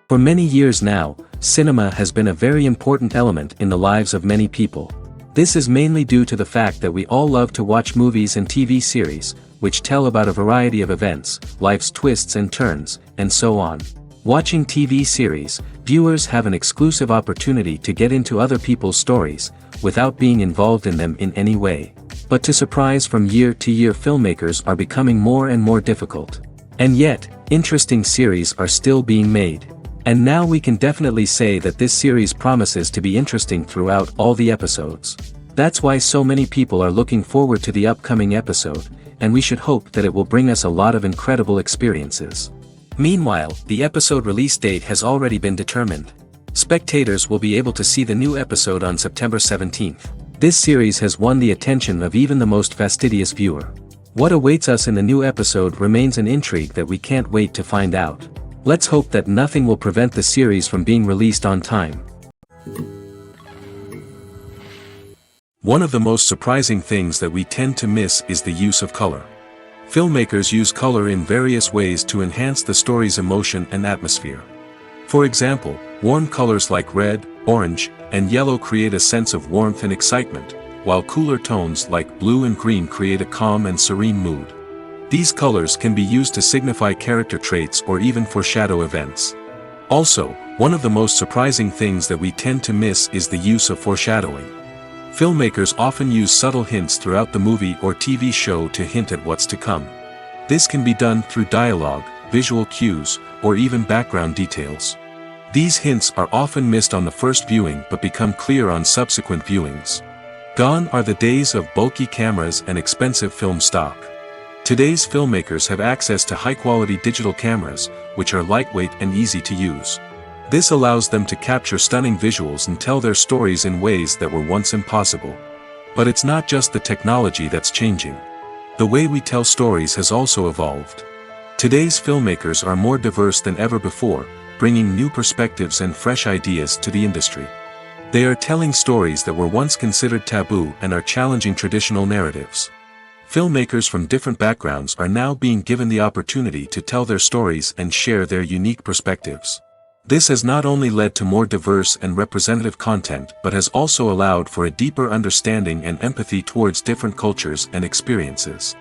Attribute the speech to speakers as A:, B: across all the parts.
A: For many years now, cinema has been a very important element in the lives of many people. This is mainly due to the fact that we all love to watch movies and TV series, which tell about a variety of events, life's twists and turns, and so on. Watching TV series, viewers have an exclusive opportunity to get into other people's stories, without being involved in them in any way. But to surprise from year to year, filmmakers are becoming more and more difficult. And yet, interesting series are still being made. And now we can definitely say that this series promises to be interesting throughout all the episodes. That's why so many people are looking forward to the upcoming episode, and we should hope that it will bring us a lot of incredible experiences. Meanwhile, the episode release date has already been determined. Spectators will be able to see the new episode on September 17th. This series has won the attention of even the most fastidious viewer. What awaits us in the new episode remains an intrigue that we can't wait to find out. Let's hope that nothing will prevent the series from being released on time. One of the most surprising things that we tend to miss is the use of color. Filmmakers use color in various ways to enhance the story's emotion and atmosphere. For example, warm colors like red, orange, and yellow create a sense of warmth and excitement, while cooler tones like blue and green create a calm and serene mood. These colors can be used to signify character traits or even foreshadow events. Also, one of the most surprising things that we tend to miss is the use of foreshadowing. Filmmakers often use subtle hints throughout the movie or TV show to hint at what's to come. This can be done through dialogue, visual cues, or even background details. These hints are often missed on the first viewing but become clear on subsequent viewings. Gone are the days of bulky cameras and expensive film stock. Today's filmmakers have access to high-quality digital cameras, which are lightweight and easy to use. This allows them to capture stunning visuals and tell their stories in ways that were once impossible. But it's not just the technology that's changing. The way we tell stories has also evolved. Today's filmmakers are more diverse than ever before, bringing new perspectives and fresh ideas to the industry. They are telling stories that were once considered taboo and are challenging traditional narratives. Filmmakers from different backgrounds are now being given the opportunity to tell their stories and share their unique perspectives. This has not only led to more diverse and representative content but has also allowed for a deeper understanding and empathy towards different cultures and experiences.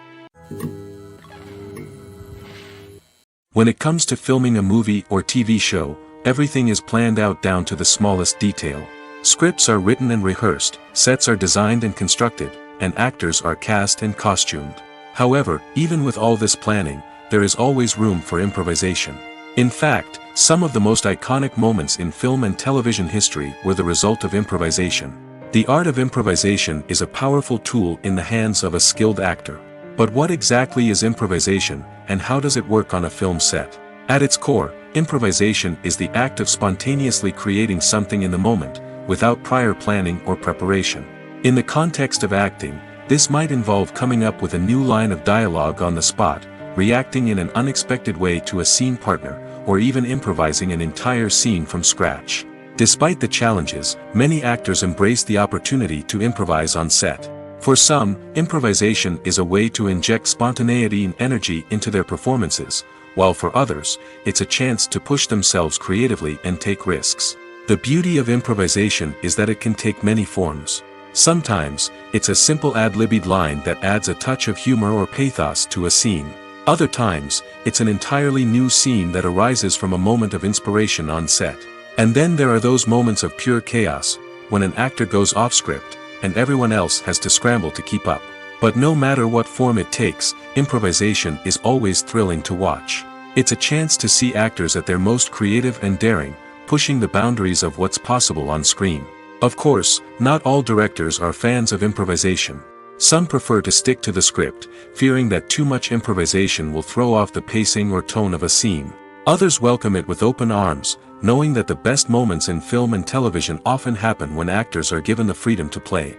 A: When it comes to filming a movie or TV show, everything is planned out down to the smallest detail. Scripts are written and rehearsed, sets are designed and constructed, and actors are cast and costumed. However, even with all this planning, there is always room for improvisation. In fact, some of the most iconic moments in film and television history were the result of improvisation. The art of improvisation is a powerful tool in the hands of a skilled actor. But what exactly is improvisation, and how does it work on a film set? At its core, improvisation is the act of spontaneously creating something in the moment, without prior planning or preparation. In the context of acting, this might involve coming up with a new line of dialogue on the spot, reacting in an unexpected way to a scene partner, or even improvising an entire scene from scratch. Despite the challenges, many actors embrace the opportunity to improvise on set. For some, improvisation is a way to inject spontaneity and energy into their performances, while for others, it's a chance to push themselves creatively and take risks. The beauty of improvisation is that it can take many forms. Sometimes, it's a simple ad-libbed line that adds a touch of humor or pathos to a scene. Other times, it's an entirely new scene that arises from a moment of inspiration on set. And then there are those moments of pure chaos, when an actor goes off script, and everyone else has to scramble to keep up. But no matter what form it takes, improvisation is always thrilling to watch. It's a chance to see actors at their most creative and daring, pushing the boundaries of what's possible on screen. Of course, not all directors are fans of improvisation. Some prefer to stick to the script, fearing that too much improvisation will throw off the pacing or tone of a scene. Others welcome it with open arms, knowing that the best moments in film and television often happen when actors are given the freedom to play.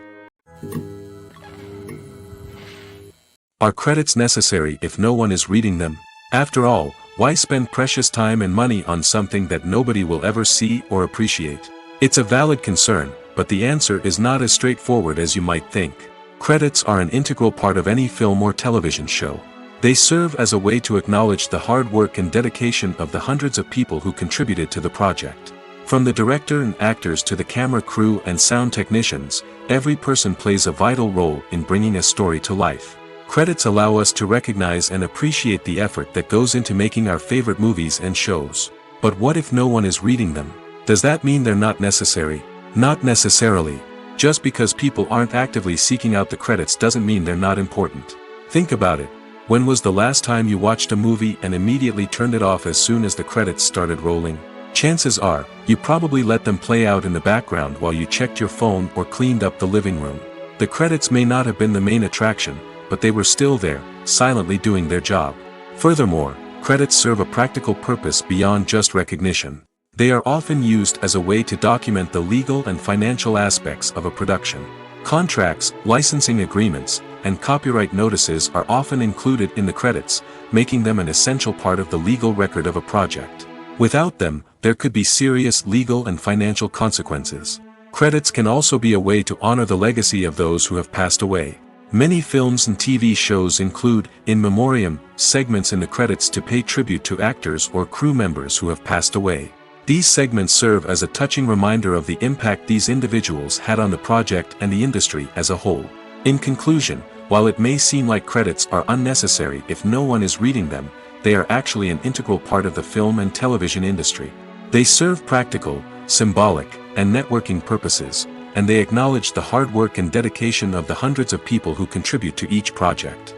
A: Are credits necessary if no one is reading them? After all, why spend precious time and money on something that nobody will ever see or appreciate? It's a valid concern, but the answer is not as straightforward as you might think. Credits are an integral part of any film or television show. They serve as a way to acknowledge the hard work and dedication of the hundreds of people who contributed to the project. From the director and actors to the camera crew and sound technicians, every person plays a vital role in bringing a story to life. Credits allow us to recognize and appreciate the effort that goes into making our favorite movies and shows. But what if no one is reading them? Does that mean they're not necessary? Not necessarily. Just because people aren't actively seeking out the credits doesn't mean they're not important. Think about it. When was the last time you watched a movie and immediately turned it off as soon as the credits started rolling? Chances are, you probably let them play out in the background while you checked your phone or cleaned up the living room. The credits may not have been the main attraction, but they were still there, silently doing their job. Furthermore, credits serve a practical purpose beyond just recognition. They are often used as a way to document the legal and financial aspects of a production. Contracts, licensing agreements, and copyright notices are often included in the credits, making them an essential part of the legal record of a project. Without them, there could be serious legal and financial consequences. Credits can also be a way to honor the legacy of those who have passed away. Many films and TV shows include, in memoriam, segments in the credits to pay tribute to actors or crew members who have passed away. These segments serve as a touching reminder of the impact these individuals had on the project and the industry as a whole. In conclusion, while it may seem like credits are unnecessary if no one is reading them, they are actually an integral part of the film and television industry. They serve practical, symbolic, and networking purposes, and they acknowledge the hard work and dedication of the hundreds of people who contribute to each project.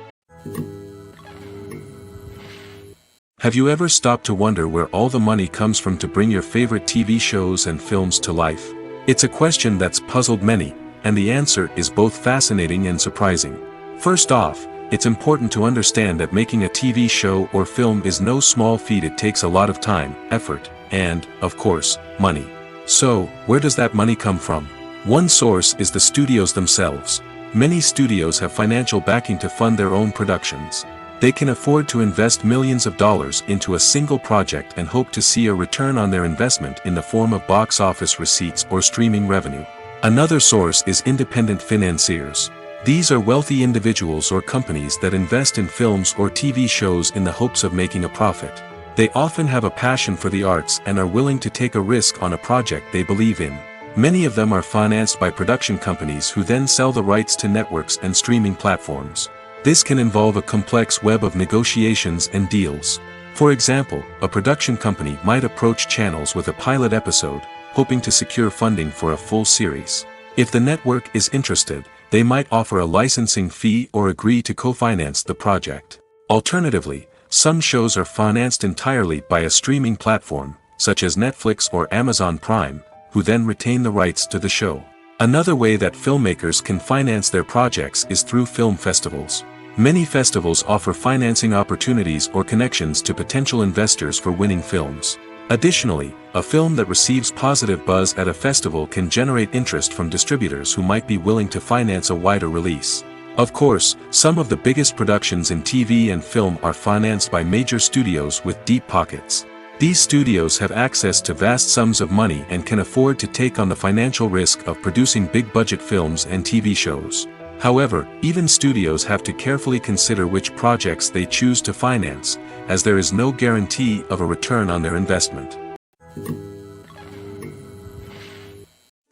A: Have you ever stopped to wonder where all the money comes from to bring your favorite TV shows and films to life? It's a question that's puzzled many, and the answer is both fascinating and surprising. First off, it's important to understand that making a TV show or film is no small feat. It takes a lot of time, effort, and, of course, money. So, where does that money come from? One source is the studios themselves. Many studios have financial backing to fund their own productions. They can afford to invest millions of dollars into a single project and hope to see a return on their investment in the form of box office receipts or streaming revenue. Another source is independent financiers. These are wealthy individuals or companies that invest in films or TV shows in the hopes of making a profit. They often have a passion for the arts and are willing to take a risk on a project they believe in. Many of them are financed by production companies who then sell the rights to networks and streaming platforms. This can involve a complex web of negotiations and deals. For example, a production company might approach channels with a pilot episode, hoping to secure funding for a full series. If the network is interested, they might offer a licensing fee or agree to co-finance the project. Alternatively, some shows are financed entirely by a streaming platform, such as Netflix or Amazon Prime, who then retain the rights to the show. Another way that filmmakers can finance their projects is through film festivals. Many festivals offer financing opportunities or connections to potential investors for winning films. Additionally, a film that receives positive buzz at a festival can generate interest from distributors who might be willing to finance a wider release. Of course, some of the biggest productions in TV and film are financed by major studios with deep pockets. These studios have access to vast sums of money and can afford to take on the financial risk of producing big-budget films and TV shows. However, even studios have to carefully consider which projects they choose to finance, as there is no guarantee of a return on their investment.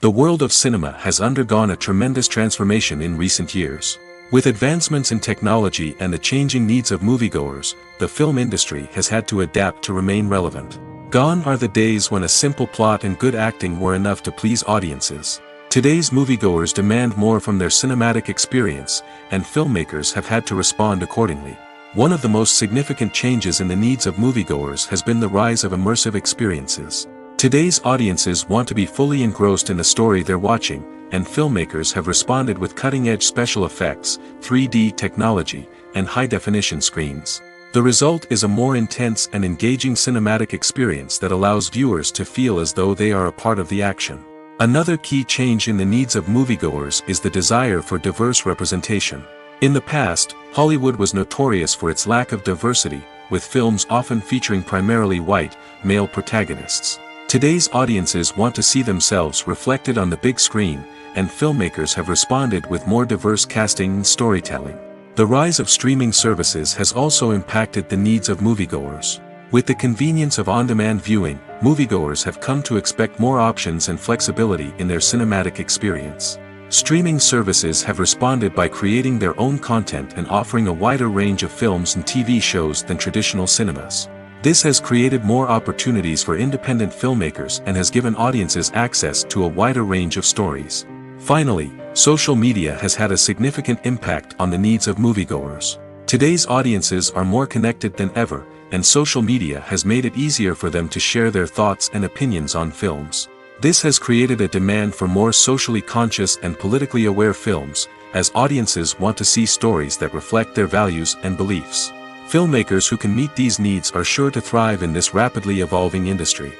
A: The world of cinema has undergone a tremendous transformation in recent years. With advancements in technology and the changing needs of moviegoers, the film industry has had to adapt to remain relevant. Gone are the days when a simple plot and good acting were enough to please audiences. Today's moviegoers demand more from their cinematic experience, and filmmakers have had to respond accordingly. One of the most significant changes in the needs of moviegoers has been the rise of immersive experiences. Today's audiences want to be fully engrossed in the story they're watching, and filmmakers have responded with cutting-edge special effects, 3D technology, and high-definition screens. The result is a more intense and engaging cinematic experience that allows viewers to feel as though they are a part of the action. Another key change in the needs of moviegoers is the desire for diverse representation. In the past, Hollywood was notorious for its lack of diversity, with films often featuring primarily white, male protagonists. Today's audiences want to see themselves reflected on the big screen, and filmmakers have responded with more diverse casting and storytelling. The rise of streaming services has also impacted the needs of moviegoers. With the convenience of on-demand viewing, moviegoers have come to expect more options and flexibility in their cinematic experience. Streaming services have responded by creating their own content and offering a wider range of films and TV shows than traditional cinemas. This has created more opportunities for independent filmmakers and has given audiences access to a wider range of stories. Finally, social media has had a significant impact on the needs of moviegoers. Today's audiences are more connected than ever, and social media has made it easier for them to share their thoughts and opinions on films. This has created a demand for more socially conscious and politically aware films, as audiences want to see stories that reflect their values and beliefs. Filmmakers who can meet these needs are sure to thrive in this rapidly evolving industry.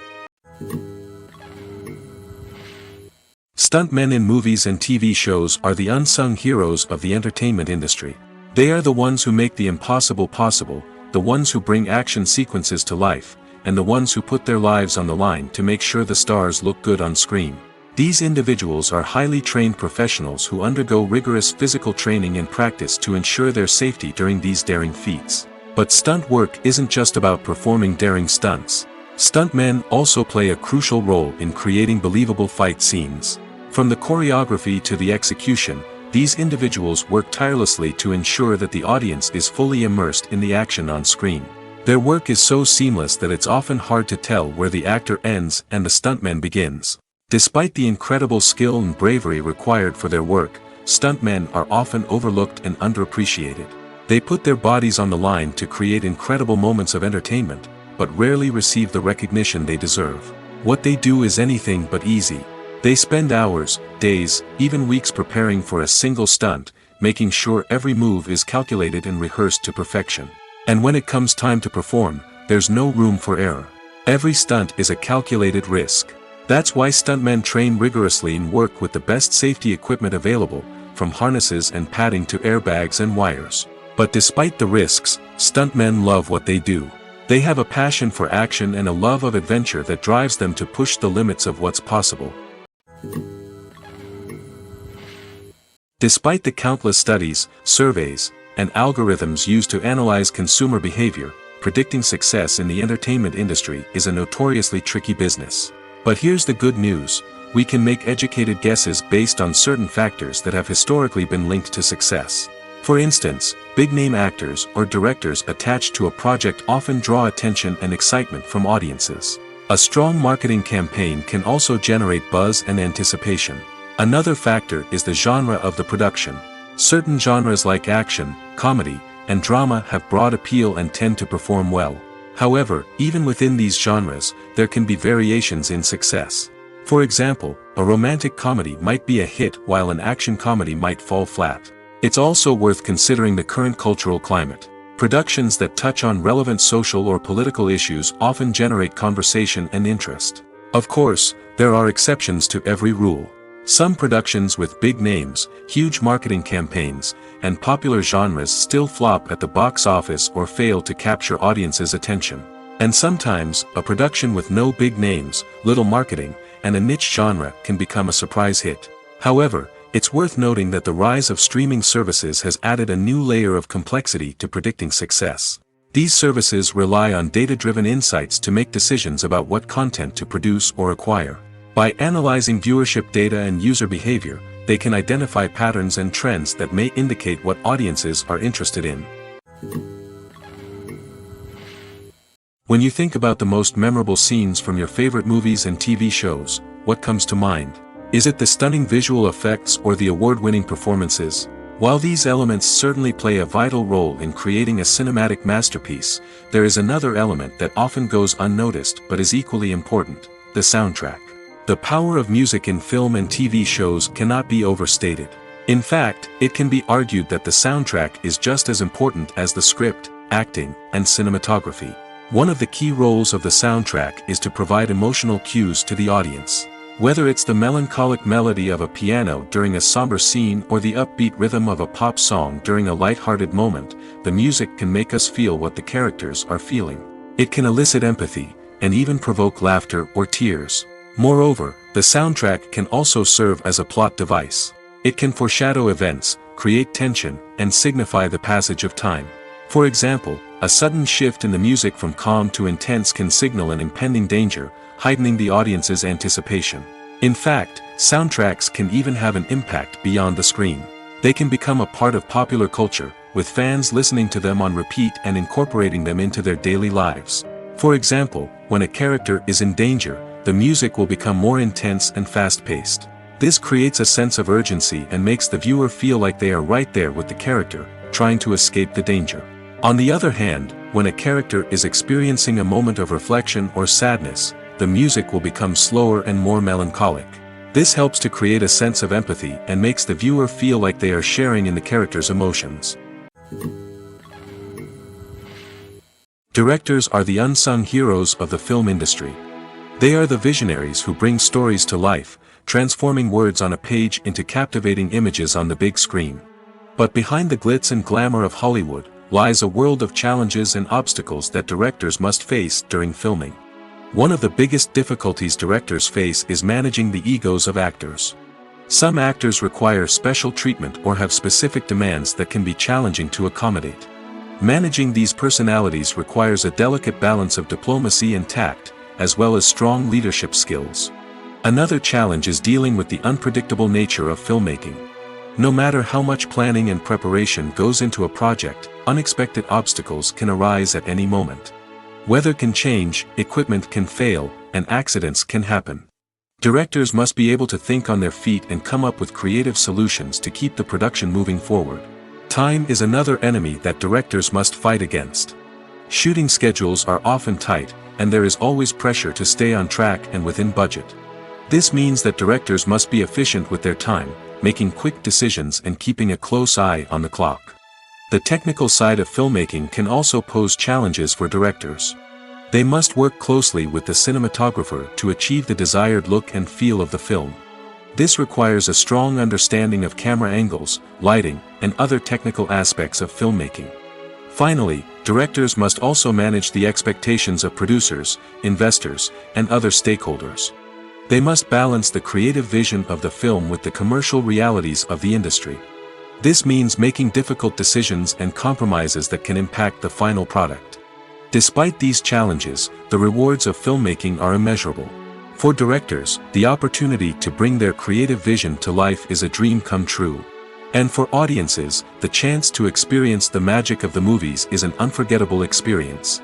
A: Stuntmen in movies and TV shows are the unsung heroes of the entertainment industry. They are the ones who make the impossible possible, the ones who bring action sequences to life, and the ones who put their lives on the line to make sure the stars look good on screen. These individuals are highly trained professionals who undergo rigorous physical training and practice to ensure their safety during these daring feats. But stunt work isn't just about performing daring stunts. Stuntmen also play a crucial role in creating believable fight scenes. From the choreography to the execution, these individuals work tirelessly to ensure that the audience is fully immersed in the action on screen. Their work is so seamless that it's often hard to tell where the actor ends and the stuntman begins. Despite the incredible skill and bravery required for their work, stuntmen are often overlooked and underappreciated. They put their bodies on the line to create incredible moments of entertainment, but rarely receive the recognition they deserve. What they do is anything but easy. They spend hours, days, even weeks preparing for a single stunt, making sure every move is calculated and rehearsed to perfection. And when it comes time to perform, there's no room for error. Every stunt is a calculated risk. That's why stuntmen train rigorously and work with the best safety equipment available, from harnesses and padding to airbags and wires. But despite the risks, stuntmen love what they do. They have a passion for action and a love of adventure that drives them to push the limits of what's possible. Despite the countless studies, surveys, and algorithms used to analyze consumer behavior, predicting success in the entertainment industry is a notoriously tricky business. But here's the good news: we can make educated guesses based on certain factors that have historically been linked to success. For instance, big-name actors or directors attached to a project often draw attention and excitement from audiences. A strong marketing campaign can also generate buzz and anticipation. Another factor is the genre of the production. Certain genres like action, comedy, and drama have broad appeal and tend to perform well. However, even within these genres, there can be variations in success. For example, a romantic comedy might be a hit while an action comedy might fall flat. It's also worth considering the current cultural climate. Productions that touch on relevant social or political issues often generate conversation and interest. Of course, there are exceptions to every rule. Some productions with big names, huge marketing campaigns, and popular genres still flop at the box office or fail to capture audiences' attention. And sometimes, a production with no big names, little marketing, and a niche genre can become a surprise hit. However, it's worth noting that the rise of streaming services has added a new layer of complexity to predicting success. These services rely on data-driven insights to make decisions about what content to produce or acquire. By analyzing viewership data and user behavior, they can identify patterns and trends that may indicate what audiences are interested in. When you think about the most memorable scenes from your favorite movies and TV shows, what comes to mind? Is it the stunning visual effects or the award-winning performances? While these elements certainly play a vital role in creating a cinematic masterpiece, there is another element that often goes unnoticed but is equally important: the soundtrack. The power of music in film and TV shows cannot be overstated. In fact, it can be argued that the soundtrack is just as important as the script, acting, and cinematography. One of the key roles of the soundtrack is to provide emotional cues to the audience. Whether it's the melancholic melody of a piano during a somber scene or the upbeat rhythm of a pop song during a light-hearted moment, the music can make us feel what the characters are feeling. It can elicit empathy, and even provoke laughter or tears. Moreover, the soundtrack can also serve as a plot device. It can foreshadow events, create tension, and signify the passage of time. For example, a sudden shift in the music from calm to intense can signal an impending danger, heightening the audience's anticipation. In fact, soundtracks can even have an impact beyond the screen. They can become a part of popular culture, with fans listening to them on repeat and incorporating them into their daily lives. For example, when a character is in danger, the music will become more intense and fast-paced. This creates a sense of urgency and makes the viewer feel like they are right there with the character, trying to escape the danger. On the other hand, when a character is experiencing a moment of reflection or sadness, the music will become slower and more melancholic. This helps to create a sense of empathy and makes the viewer feel like they are sharing in the character's emotions. Directors are the unsung heroes of the film industry. They are the visionaries who bring stories to life, transforming words on a page into captivating images on the big screen. But behind the glitz and glamour of Hollywood lies a world of challenges and obstacles that directors must face during filming. One of the biggest difficulties directors face is managing the egos of actors. Some actors require special treatment or have specific demands that can be challenging to accommodate. Managing these personalities requires a delicate balance of diplomacy and tact, as well as strong leadership skills. Another challenge is dealing with the unpredictable nature of filmmaking. No matter how much planning and preparation goes into a project, unexpected obstacles can arise at any moment. Weather can change, equipment can fail, and accidents can happen. Directors must be able to think on their feet and come up with creative solutions to keep the production moving forward. Time is another enemy that directors must fight against. Shooting schedules are often tight, and there is always pressure to stay on track and within budget. This means that directors must be efficient with their time, making quick decisions and keeping a close eye on the clock. The technical side of filmmaking can also pose challenges for directors. They must work closely with the cinematographer to achieve the desired look and feel of the film. This requires a strong understanding of camera angles, lighting, and other technical aspects of filmmaking. Finally, directors must also manage the expectations of producers, investors, and other stakeholders. They must balance the creative vision of the film with the commercial realities of the industry. This means making difficult decisions and compromises that can impact the final product. Despite these challenges, the rewards of filmmaking are immeasurable. For directors, the opportunity to bring their creative vision to life is a dream come true. And for audiences, the chance to experience the magic of the movies is an unforgettable experience.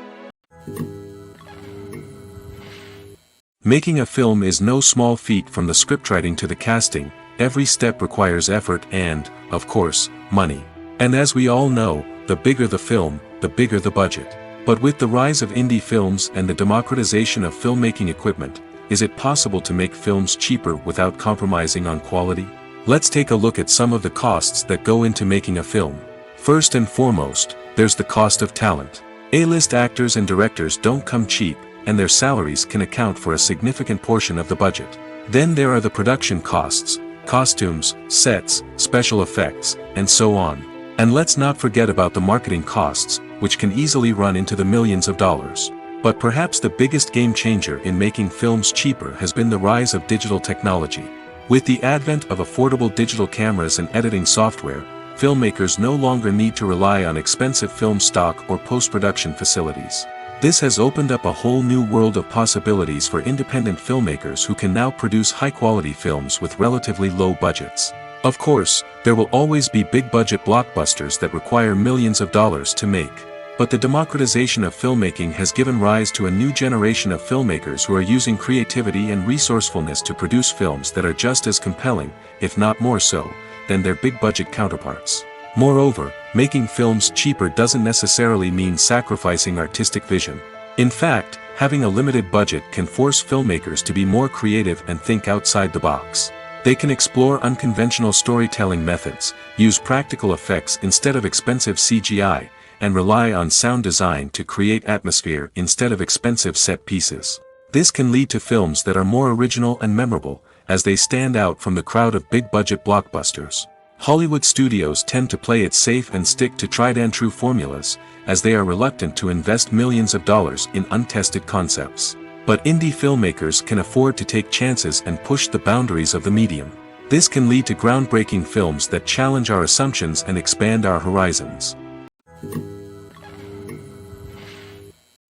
A: Making a film is no small feat. From the scriptwriting to the casting, every step requires effort and, of course, money. And as we all know, the bigger the film, the bigger the budget. But with the rise of indie films and the democratization of filmmaking equipment, is it possible to make films cheaper without compromising on quality? Let's take a look at some of the costs that go into making a film. First and foremost, there's the cost of talent. A-list actors and directors don't come cheap, and their salaries can account for a significant portion of the budget. Then there are the production costs, costumes, sets, special effects, and so on. And let's not forget about the marketing costs, which can easily run into the millions of dollars. But perhaps the biggest game changer in making films cheaper has been the rise of digital technology. With the advent of affordable digital cameras and editing software, filmmakers no longer need to rely on expensive film stock or post-production facilities. This has opened up a whole new world of possibilities for independent filmmakers who can now produce high-quality films with relatively low budgets. Of course, there will always be big-budget blockbusters that require millions of dollars to make. But the democratization of filmmaking has given rise to a new generation of filmmakers who are using creativity and resourcefulness to produce films that are just as compelling, if not more so, than their big-budget counterparts. Moreover, making films cheaper doesn't necessarily mean sacrificing artistic vision. In fact, having a limited budget can force filmmakers to be more creative and think outside the box. They can explore unconventional storytelling methods, use practical effects instead of expensive CGI, and rely on sound design to create atmosphere instead of expensive set pieces. This can lead to films that are more original and memorable, as they stand out from the crowd of big-budget blockbusters. Hollywood studios tend to play it safe and stick to tried-and-true formulas, as they are reluctant to invest millions of dollars in untested concepts. But indie filmmakers can afford to take chances and push the boundaries of the medium. This can lead to groundbreaking films that challenge our assumptions and expand our horizons.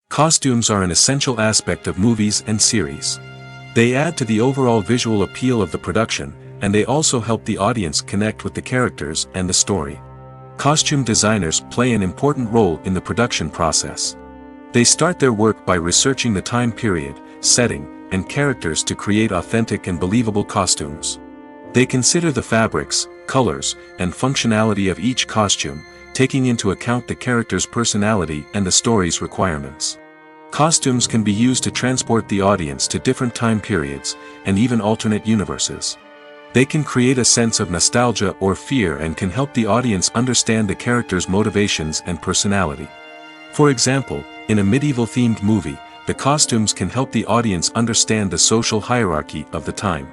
A: Costumes are an essential aspect of movies and series. They add to the overall visual appeal of the production, and they also help the audience connect with the characters and the story. Costume designers play an important role in the production process. They start their work by researching the time period, setting, and characters to create authentic and believable costumes. They consider the fabrics, colors, and functionality of each costume, taking into account the character's personality and the story's requirements. Costumes can be used to transport the audience to different time periods, and even alternate universes. They can create a sense of nostalgia or fear and can help the audience understand the character's motivations and personality. For example, in a medieval-themed movie, the costumes can help the audience understand the social hierarchy of the time.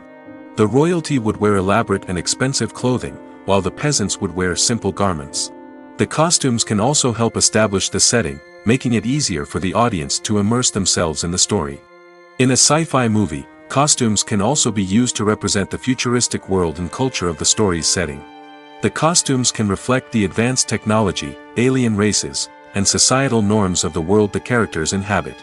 A: The royalty would wear elaborate and expensive clothing, while the peasants would wear simple garments. The costumes can also help establish the setting, making it easier for the audience to immerse themselves in the story. In a sci-fi movie, costumes can also be used to represent the futuristic world and culture of the story's setting. The costumes can reflect the advanced technology, alien races, and societal norms of the world the characters inhabit.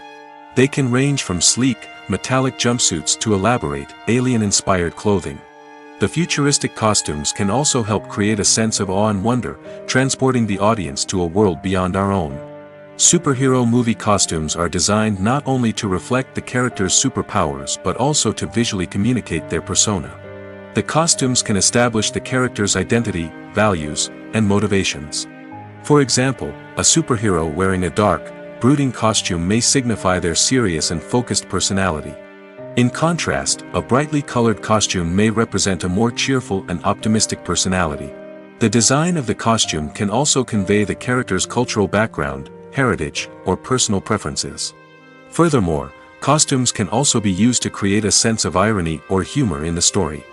A: They can range from sleek, metallic jumpsuits to elaborate, alien-inspired clothing. The futuristic costumes can also help create a sense of awe and wonder, transporting the audience to a world beyond our own. Superhero movie costumes are designed not only to reflect the character's superpowers but also to visually communicate their persona. The costumes can establish the character's identity, values, and motivations. For example, a superhero wearing a dark, brooding costume may signify their serious and focused personality. In contrast, a brightly colored costume may represent a more cheerful and optimistic personality. The design of the costume can also convey the character's cultural background, heritage, or personal preferences. Furthermore, costumes can also be used to create a sense of irony or humor in the story.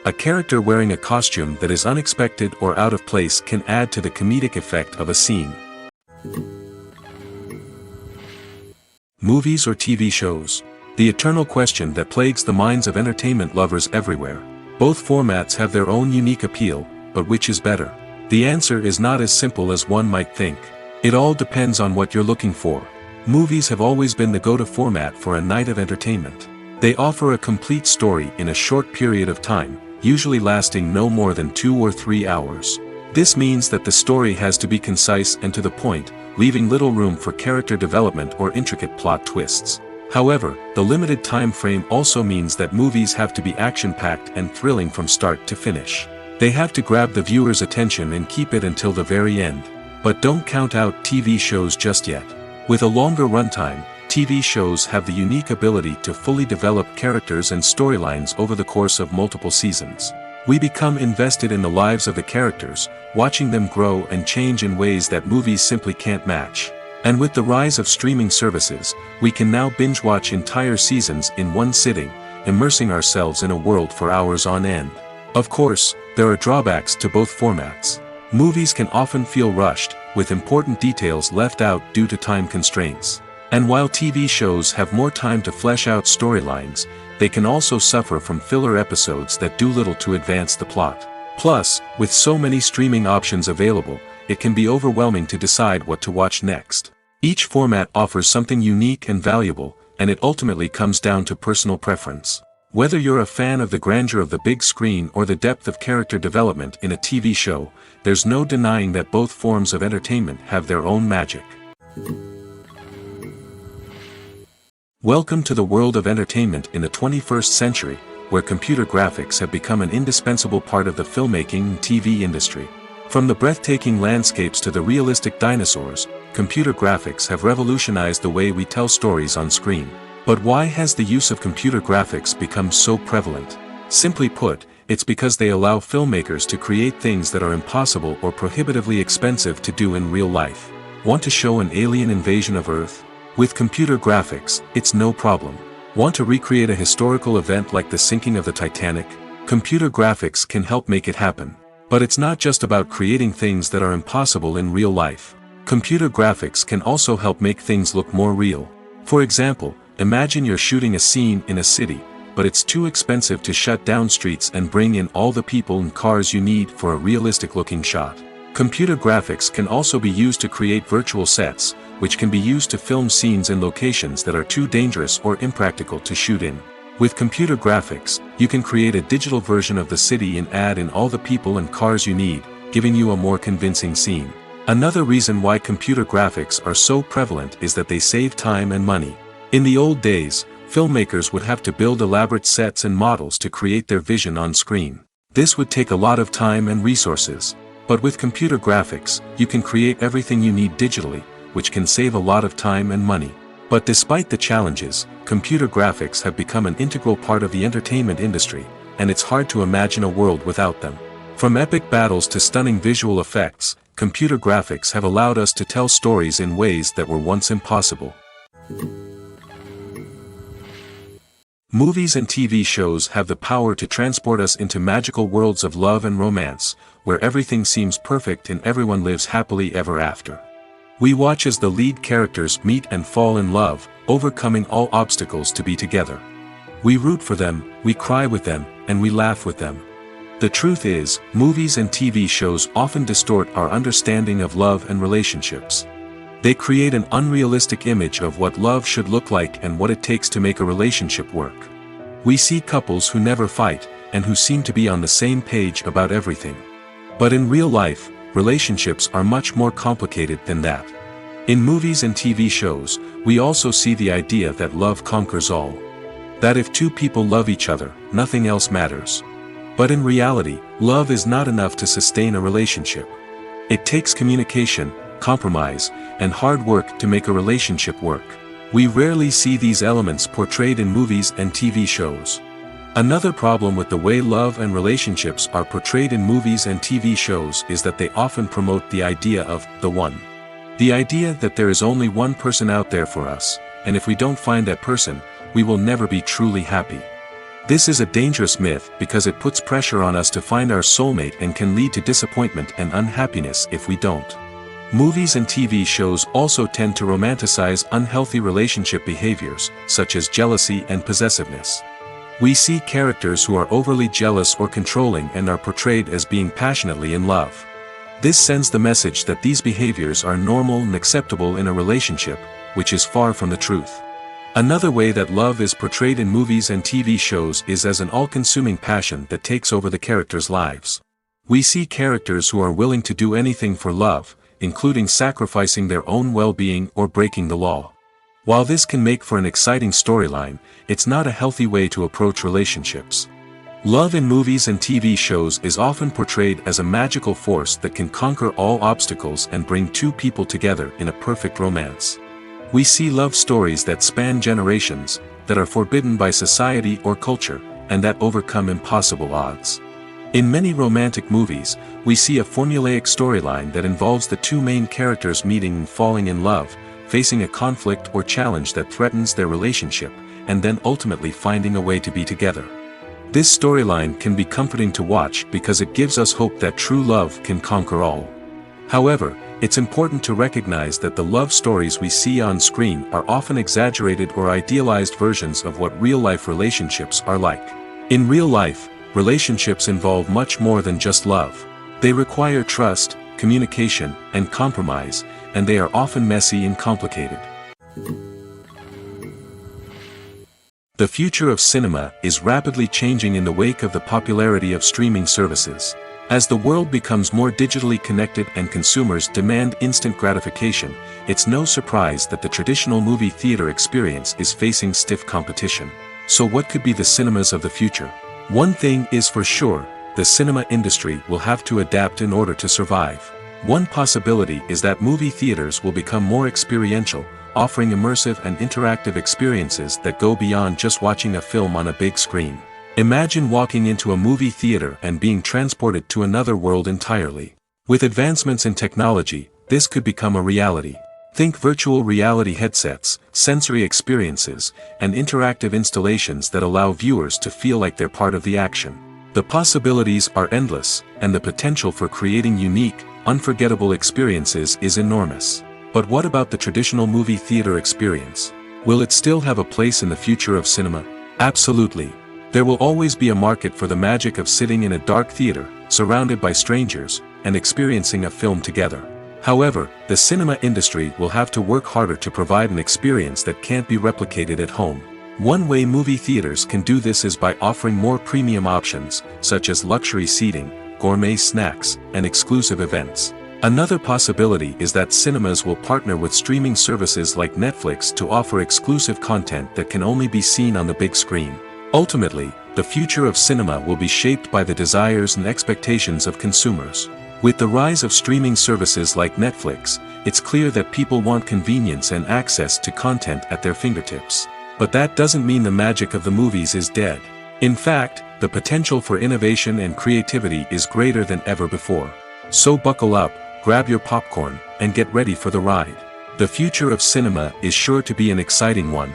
A: A character wearing a costume that is unexpected or out of place can add to the comedic effect of a scene. Movies or TV shows? The eternal question that plagues the minds of entertainment lovers everywhere. Both formats have their own unique appeal, but which is better? The answer is not as simple as one might think. It all depends on what you're looking for. Movies have always been the go-to format for a night of entertainment. They offer a complete story in a short period of time, usually lasting no more than 2 or 3 hours. This means that the story has to be concise and to the point, leaving little room for character development or intricate plot twists. However, the limited time frame also means that movies have to be action-packed and thrilling from start to finish. They have to grab the viewer's attention and keep it until the very end. But don't count out TV shows just yet. With a longer runtime, TV shows have the unique ability to fully develop characters and storylines over the course of multiple seasons. We become invested in the lives of the characters, watching them grow and change in ways that movies simply can't match. And with the rise of streaming services, we can now binge-watch entire seasons in one sitting, immersing ourselves in a world for hours on end. Of course, there are drawbacks to both formats. Movies can often feel rushed, with important details left out due to time constraints. And while TV shows have more time to flesh out storylines, they can also suffer from filler episodes that do little to advance the plot. Plus, with so many streaming options available, it can be overwhelming to decide what to watch next. Each format offers something unique and valuable, and it ultimately comes down to personal preference. Whether you're a fan of the grandeur of the big screen or the depth of character development in a TV show, there's no denying that both forms of entertainment have their own magic. Welcome to the world of entertainment in the 21st century, where computer graphics have become an indispensable part of the filmmaking and TV industry. From the breathtaking landscapes to the realistic dinosaurs, computer graphics have revolutionized the way we tell stories on screen. But why has the use of computer graphics become so prevalent? Simply put, it's because they allow filmmakers to create things that are impossible or prohibitively expensive to do in real life. Want to show an alien invasion of Earth? With computer graphics, it's no problem. Want to recreate a historical event like the sinking of the Titanic? Computer graphics can help make it happen. But it's not just about creating things that are impossible in real life. Computer graphics can also help make things look more real. For example, imagine you're shooting a scene in a city, but it's too expensive to shut down streets and bring in all the people and cars you need for a realistic-looking shot. Computer graphics can also be used to create virtual sets, which can be used to film scenes in locations that are too dangerous or impractical to shoot in. With computer graphics, you can create a digital version of the city and add in all the people and cars you need, giving you a more convincing scene. Another reason why computer graphics are so prevalent is that they save time and money. In the old days, filmmakers would have to build elaborate sets and models to create their vision on screen. This would take a lot of time and resources. But with computer graphics, you can create everything you need digitally, which can save a lot of time and money. But despite the challenges, computer graphics have become an integral part of the entertainment industry, and it's hard to imagine a world without them. From epic battles to stunning visual effects, computer graphics have allowed us to tell stories in ways that were once impossible. Movies and TV shows have the power to transport us into magical worlds of love and romance, where everything seems perfect and everyone lives happily ever after. We watch as the lead characters meet and fall in love, overcoming all obstacles to be together. We root for them, we cry with them, and we laugh with them. The truth is, movies and TV shows often distort our understanding of love and relationships. They create an unrealistic image of what love should look like and what it takes to make a relationship work. We see couples who never fight, and who seem to be on the same page about everything. But in real life, relationships are much more complicated than that. In movies and TV shows, we also see the idea that love conquers all. That if two people love each other, nothing else matters. But in reality, love is not enough to sustain a relationship. It takes communication, compromise, and hard work to make a relationship work. We rarely see these elements portrayed in movies and TV shows. Another problem with the way love and relationships are portrayed in movies and TV shows is that they often promote the idea of the one. The idea that there is only one person out there for us, and if we don't find that person, we will never be truly happy. This is a dangerous myth because it puts pressure on us to find our soulmate and can lead to disappointment and unhappiness if we don't. Movies and TV shows also tend to romanticize unhealthy relationship behaviors, such as jealousy and possessiveness. We see characters who are overly jealous or controlling and are portrayed as being passionately in love. This sends the message that these behaviors are normal and acceptable in a relationship, which is far from the truth. Another way that love is portrayed in movies and TV shows is as an all-consuming passion that takes over the characters' lives. We see characters who are willing to do anything for love, including sacrificing their own well-being or breaking the law. While this can make for an exciting storyline, it's not a healthy way to approach relationships. Love in movies and TV shows is often portrayed as a magical force that can conquer all obstacles and bring two people together in a perfect romance. We see love stories that span generations, that are forbidden by society or culture, and that overcome impossible odds. In many romantic movies, we see a formulaic storyline that involves the two main characters meeting and falling in love, facing a conflict or challenge that threatens their relationship, and then ultimately finding a way to be together. This storyline can be comforting to watch because it gives us hope that true love can conquer all. However, it's important to recognize that the love stories we see on screen are often exaggerated or idealized versions of what real-life relationships are like. In real life, relationships involve much more than just love. They require trust, communication, and compromise, and they are often messy and complicated. The future of cinema is rapidly changing in the wake of the popularity of streaming services. As the world becomes more digitally connected and consumers demand instant gratification, it's no surprise that the traditional movie theater experience is facing stiff competition. So what could be the cinemas of the future? One thing is for sure, the cinema industry will have to adapt in order to survive. One possibility is that movie theaters will become more experiential, offering immersive and interactive experiences that go beyond just watching a film on a big screen. Imagine walking into a movie theater and being transported to another world entirely. With advancements in technology, this could become a reality. Think virtual reality headsets, sensory experiences, and interactive installations that allow viewers to feel like they're part of the action. The possibilities are endless, and the potential for creating unique, unforgettable experiences is enormous. But what about the traditional movie theater experience? Will it still have a place in the future of cinema? Absolutely. There will always be a market for the magic of sitting in a dark theater, surrounded by strangers, and experiencing a film together. However, the cinema industry will have to work harder to provide an experience that can't be replicated at home. One way movie theaters can do this is by offering more premium options, such as luxury seating, gourmet snacks, and exclusive events. Another possibility is that cinemas will partner with streaming services like Netflix to offer exclusive content that can only be seen on the big screen. Ultimately, the future of cinema will be shaped by the desires and expectations of consumers. With the rise of streaming services like Netflix, it's clear that people want convenience and access to content at their fingertips. But that doesn't mean the magic of the movies is dead. In fact, the potential for innovation and creativity is greater than ever before. So buckle up, grab your popcorn, and get ready for the ride. The future of cinema is sure to be an exciting one.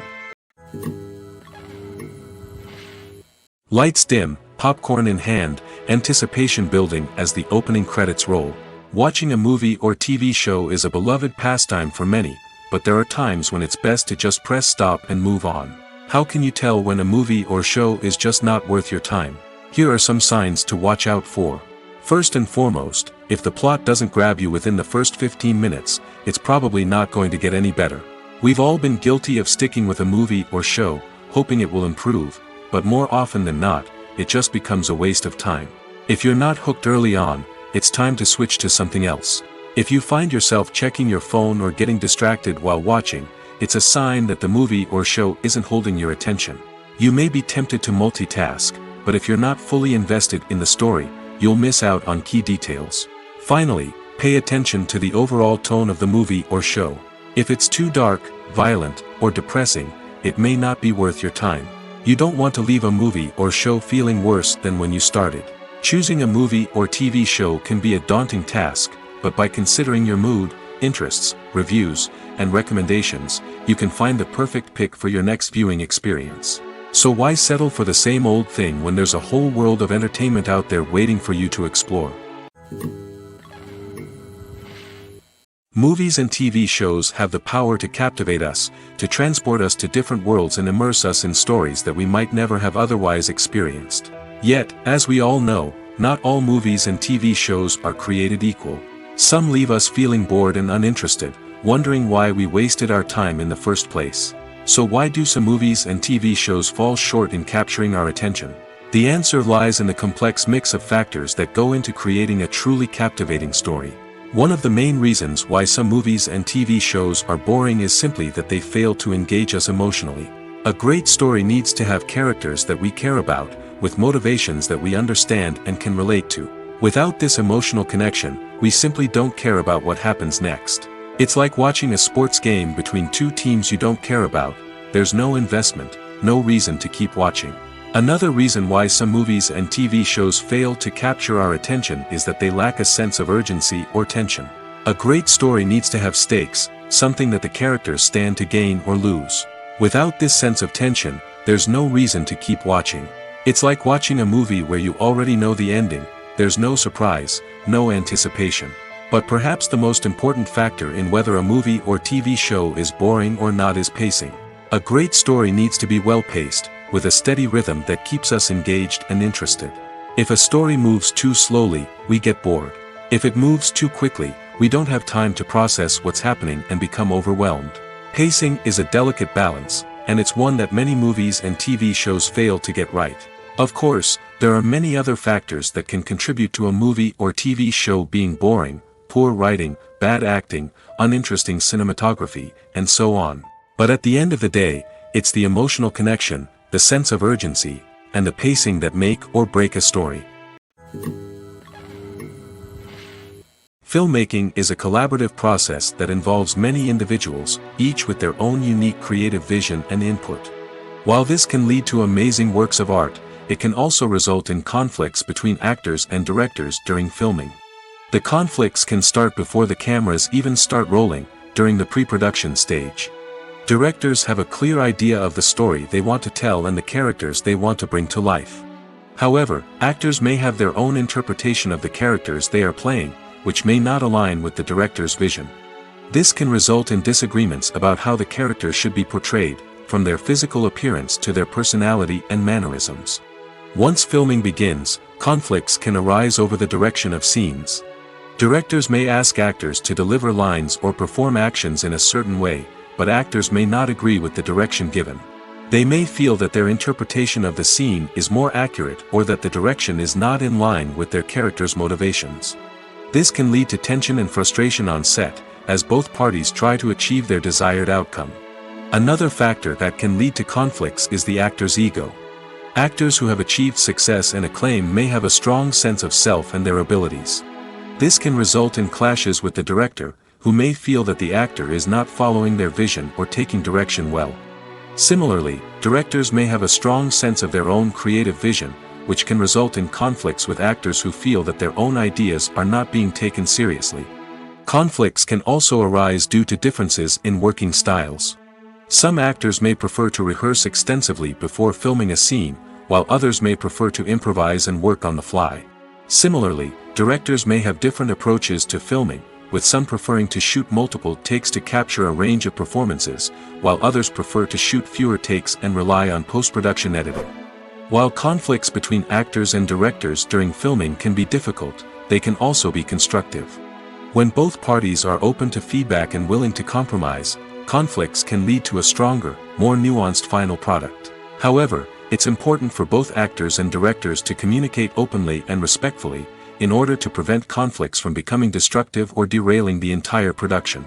A: Lights dim, popcorn in hand, anticipation building as the opening credits roll. Watching a movie or TV show is a beloved pastime for many, but there are times when it's best to just press stop and move on. How can you tell when a movie or show is just not worth your time? Here are some signs to watch out for. First and foremost, if the plot doesn't grab you within the first 15 minutes, it's probably not going to get any better. We've all been guilty of sticking with a movie or show, hoping it will improve, but more often than not, it just becomes a waste of time. If you're not hooked early on, it's time to switch to something else. If you find yourself checking your phone or getting distracted while watching, it's a sign that the movie or show isn't holding your attention. You may be tempted to multitask, but if you're not fully invested in the story, you'll miss out on key details. Finally, pay attention to the overall tone of the movie or show. If it's too dark, violent, or depressing, it may not be worth your time. You don't want to leave a movie or show feeling worse than when you started. Choosing a movie or TV show can be a daunting task, but by considering your mood, interests, reviews, and recommendations, you can find the perfect pick for your next viewing experience. So why settle for the same old thing when there's a whole world of entertainment out there waiting for you to explore? Movies and TV shows have the power to captivate us, to transport us to different worlds and immerse us in stories that we might never have otherwise experienced. Yet, as we all know, not all movies and TV shows are created equal. Some leave us feeling bored and uninterested, wondering why we wasted our time in the first place. So why do some movies and TV shows fall short in capturing our attention? The answer lies in the complex mix of factors that go into creating a truly captivating story. One of the main reasons why some movies and TV shows are boring is simply that they fail to engage us emotionally. A great story needs to have characters that we care about, with motivations that we understand and can relate to. Without this emotional connection, we simply don't care about what happens next. It's like watching a sports game between two teams you don't care about. There's no investment, no reason to keep watching. Another reason why some movies and TV shows fail to capture our attention is that they lack a sense of urgency or tension. A great story needs to have stakes, something that the characters stand to gain or lose. Without this sense of tension, there's no reason to keep watching. It's like watching a movie where you already know the ending. There's no surprise, no anticipation. But perhaps the most important factor in whether a movie or TV show is boring or not is pacing. A great story needs to be well-paced, with a steady rhythm that keeps us engaged and interested. If a story moves too slowly, we get bored. If it moves too quickly, we don't have time to process what's happening and become overwhelmed. Pacing is a delicate balance, and it's one that many movies and TV shows fail to get right. Of course, there are many other factors that can contribute to a movie or TV show being boring: poor writing, bad acting, uninteresting cinematography, and so on. But at the end of the day, it's the emotional connection, the sense of urgency, and the pacing that make or break a story. Filmmaking is a collaborative process that involves many individuals, each with their own unique creative vision and input. While this can lead to amazing works of art, it can also result in conflicts between actors and directors during filming. The conflicts can start before the cameras even start rolling, during the pre-production stage. Directors have a clear idea of the story they want to tell and the characters they want to bring to life. However, actors may have their own interpretation of the characters they are playing, which may not align with the director's vision. This can result in disagreements about how the characters should be portrayed, from their physical appearance to their personality and mannerisms. Once filming begins, conflicts can arise over the direction of scenes. Directors may ask actors to deliver lines or perform actions in a certain way, but actors may not agree with the direction given. They may feel that their interpretation of the scene is more accurate or that the direction is not in line with their character's motivations. This can lead to tension and frustration on set, as both parties try to achieve their desired outcome. Another factor that can lead to conflicts is the actor's ego. Actors who have achieved success and acclaim may have a strong sense of self and their abilities. This can result in clashes with the director, who may feel that the actor is not following their vision or taking direction well. Similarly, directors may have a strong sense of their own creative vision, which can result in conflicts with actors who feel that their own ideas are not being taken seriously. Conflicts can also arise due to differences in working styles. Some actors may prefer to rehearse extensively before filming a scene, while others may prefer to improvise and work on the fly. Similarly, directors may have different approaches to filming, with some preferring to shoot multiple takes to capture a range of performances, while others prefer to shoot fewer takes and rely on post-production editing. While conflicts between actors and directors during filming can be difficult, they can also be constructive. When both parties are open to feedback and willing to compromise, conflicts can lead to a stronger, more nuanced final product. However, it's important for both actors and directors to communicate openly and respectfully, in order to prevent conflicts from becoming destructive or derailing the entire production.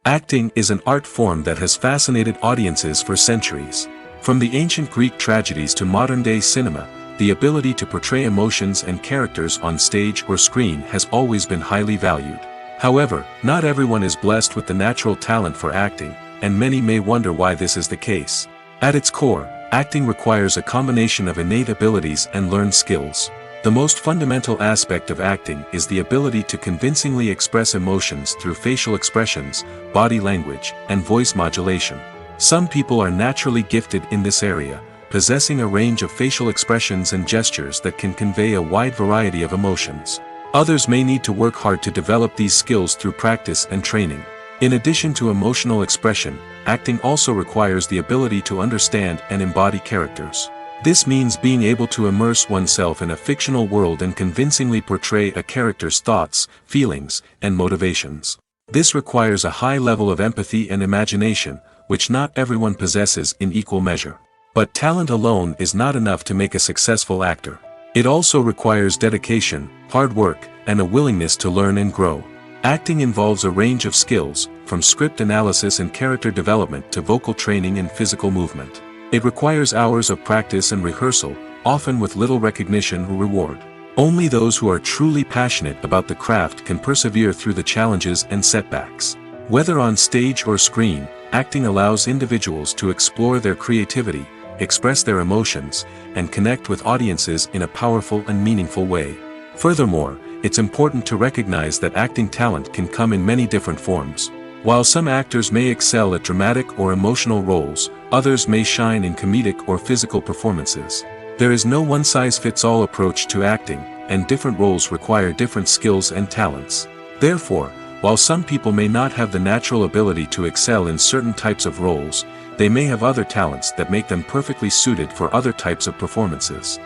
A: Acting is an art form that has fascinated audiences for centuries. From the ancient Greek tragedies to modern-day cinema, the ability to portray emotions and characters on stage or screen has always been highly valued. However, not everyone is blessed with the natural talent for acting, and many may wonder why this is the case. At its core, acting requires a combination of innate abilities and learned skills. The most fundamental aspect of acting is the ability to convincingly express emotions through facial expressions, body language, and voice modulation. Some people are naturally gifted in this area, possessing a range of facial expressions and gestures that can convey a wide variety of emotions. Others may need to work hard to develop these skills through practice and training. In addition to emotional expression, acting also requires the ability to understand and embody characters. This means being able to immerse oneself in a fictional world and convincingly portray a character's thoughts, feelings, and motivations. This requires a high level of empathy and imagination, which not everyone possesses in equal measure. But talent alone is not enough to make a successful actor. It also requires dedication, hard work, and a willingness to learn and grow. Acting involves a range of skills, from script analysis and character development to vocal training and physical movement. It requires hours of practice and rehearsal, often with little recognition or reward. Only those who are truly passionate about the craft can persevere through the challenges and setbacks. Whether on stage or screen, acting allows individuals to explore their creativity, express their emotions, and connect with audiences in a powerful and meaningful way. Furthermore, it's important to recognize that acting talent can come in many different forms. While some actors may excel at dramatic or emotional roles, others may shine in comedic or physical performances. There is no one-size-fits-all approach to acting, and different roles require different skills and talents. Therefore, while some people may not have the natural ability to excel in certain types of roles, they may have other talents that make them perfectly suited for other types of performances.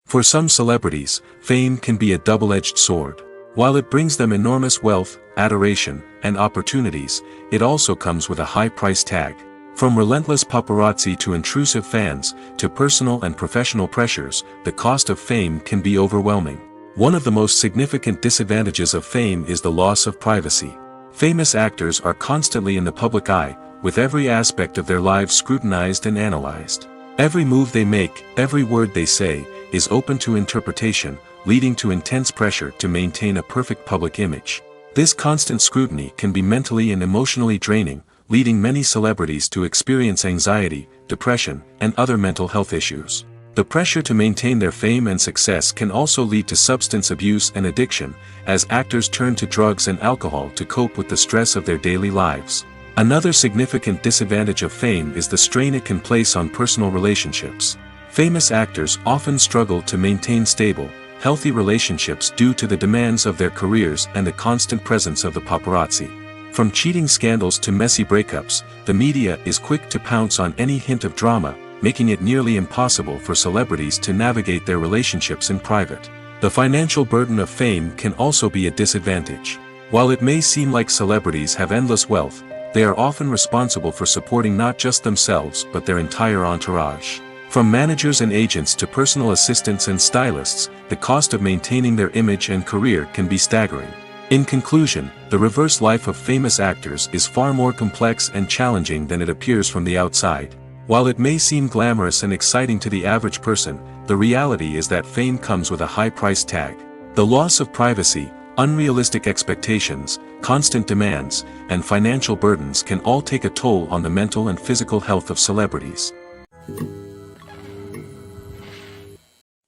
A: For some celebrities, fame can be a double-edged sword. While it brings them enormous wealth, adoration, and opportunities, it also comes with a high price tag. From relentless paparazzi to intrusive fans, to personal and professional pressures, the cost of fame can be overwhelming. One of the most significant disadvantages of fame is the loss of privacy. Famous actors are constantly in the public eye, with every aspect of their lives scrutinized and analyzed. Every move they make, every word they say, is open to interpretation, leading to intense pressure to maintain a perfect public image. This constant scrutiny can be mentally and emotionally draining, leading many celebrities to experience anxiety, depression, and other mental health issues. The pressure to maintain their fame and success can also lead to substance abuse and addiction, as actors turn to drugs and alcohol to cope with the stress of their daily lives. Another significant disadvantage of fame is the strain it can place on personal relationships. Famous actors often struggle to maintain stable, healthy relationships due to the demands of their careers and the constant presence of the paparazzi. From cheating scandals to messy breakups, the media is quick to pounce on any hint of drama, making it nearly impossible for celebrities to navigate their relationships in private. The financial burden of fame can also be a disadvantage. While it may seem like celebrities have endless wealth, they are often responsible for supporting not just themselves but their entire entourage. From managers and agents to personal assistants and stylists, the cost of maintaining their image and career can be staggering. In conclusion, the reverse life of famous actors is far more complex and challenging than it appears from the outside. While it may seem glamorous and exciting to the average person, the reality is that fame comes with a high price tag. The loss of privacy, unrealistic expectations, constant demands, and financial burdens can all take a toll on the mental and physical health of celebrities.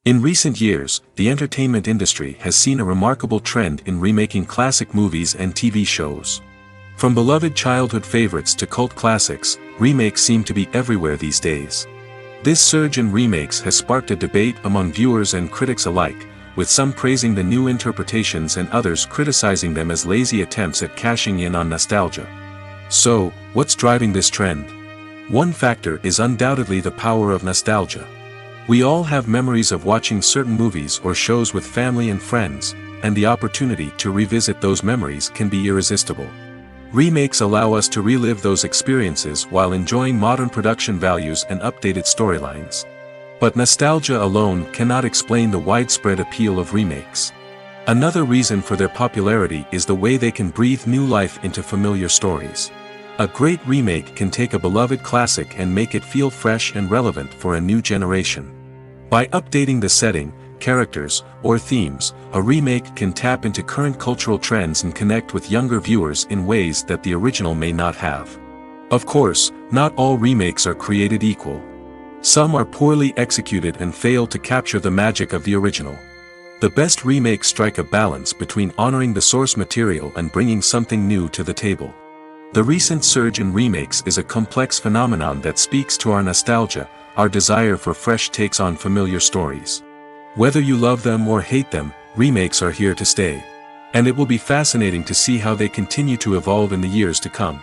A: In recent years, the entertainment industry has seen a remarkable trend in remaking classic movies and TV shows. From beloved childhood favorites to cult classics, remakes seem to be everywhere these days. This surge in remakes has sparked a debate among viewers and critics alike, with some praising the new interpretations and others criticizing them as lazy attempts at cashing in on nostalgia. So, what's driving this trend? One factor is undoubtedly the power of nostalgia. We all have memories of watching certain movies or shows with family and friends, and the opportunity to revisit those memories can be irresistible. Remakes allow us to relive those experiences while enjoying modern production values and updated storylines. But nostalgia alone cannot explain the widespread appeal of remakes. Another reason for their popularity is the way they can breathe new life into familiar stories. A great remake can take a beloved classic and make it feel fresh and relevant for a new generation. By updating the setting, characters, or themes, a remake can tap into current cultural trends and connect with younger viewers in ways that the original may not have. Of course, not all remakes are created equal. Some are poorly executed and fail to capture the magic of the original. The best remakes strike a balance between honoring the source material and bringing something new to the table. The recent surge in remakes is a complex phenomenon that speaks to our nostalgia, our desire for fresh takes on familiar stories. Whether you love them or hate them, remakes are here to stay. And it will be fascinating to see how they continue to evolve in the years to come.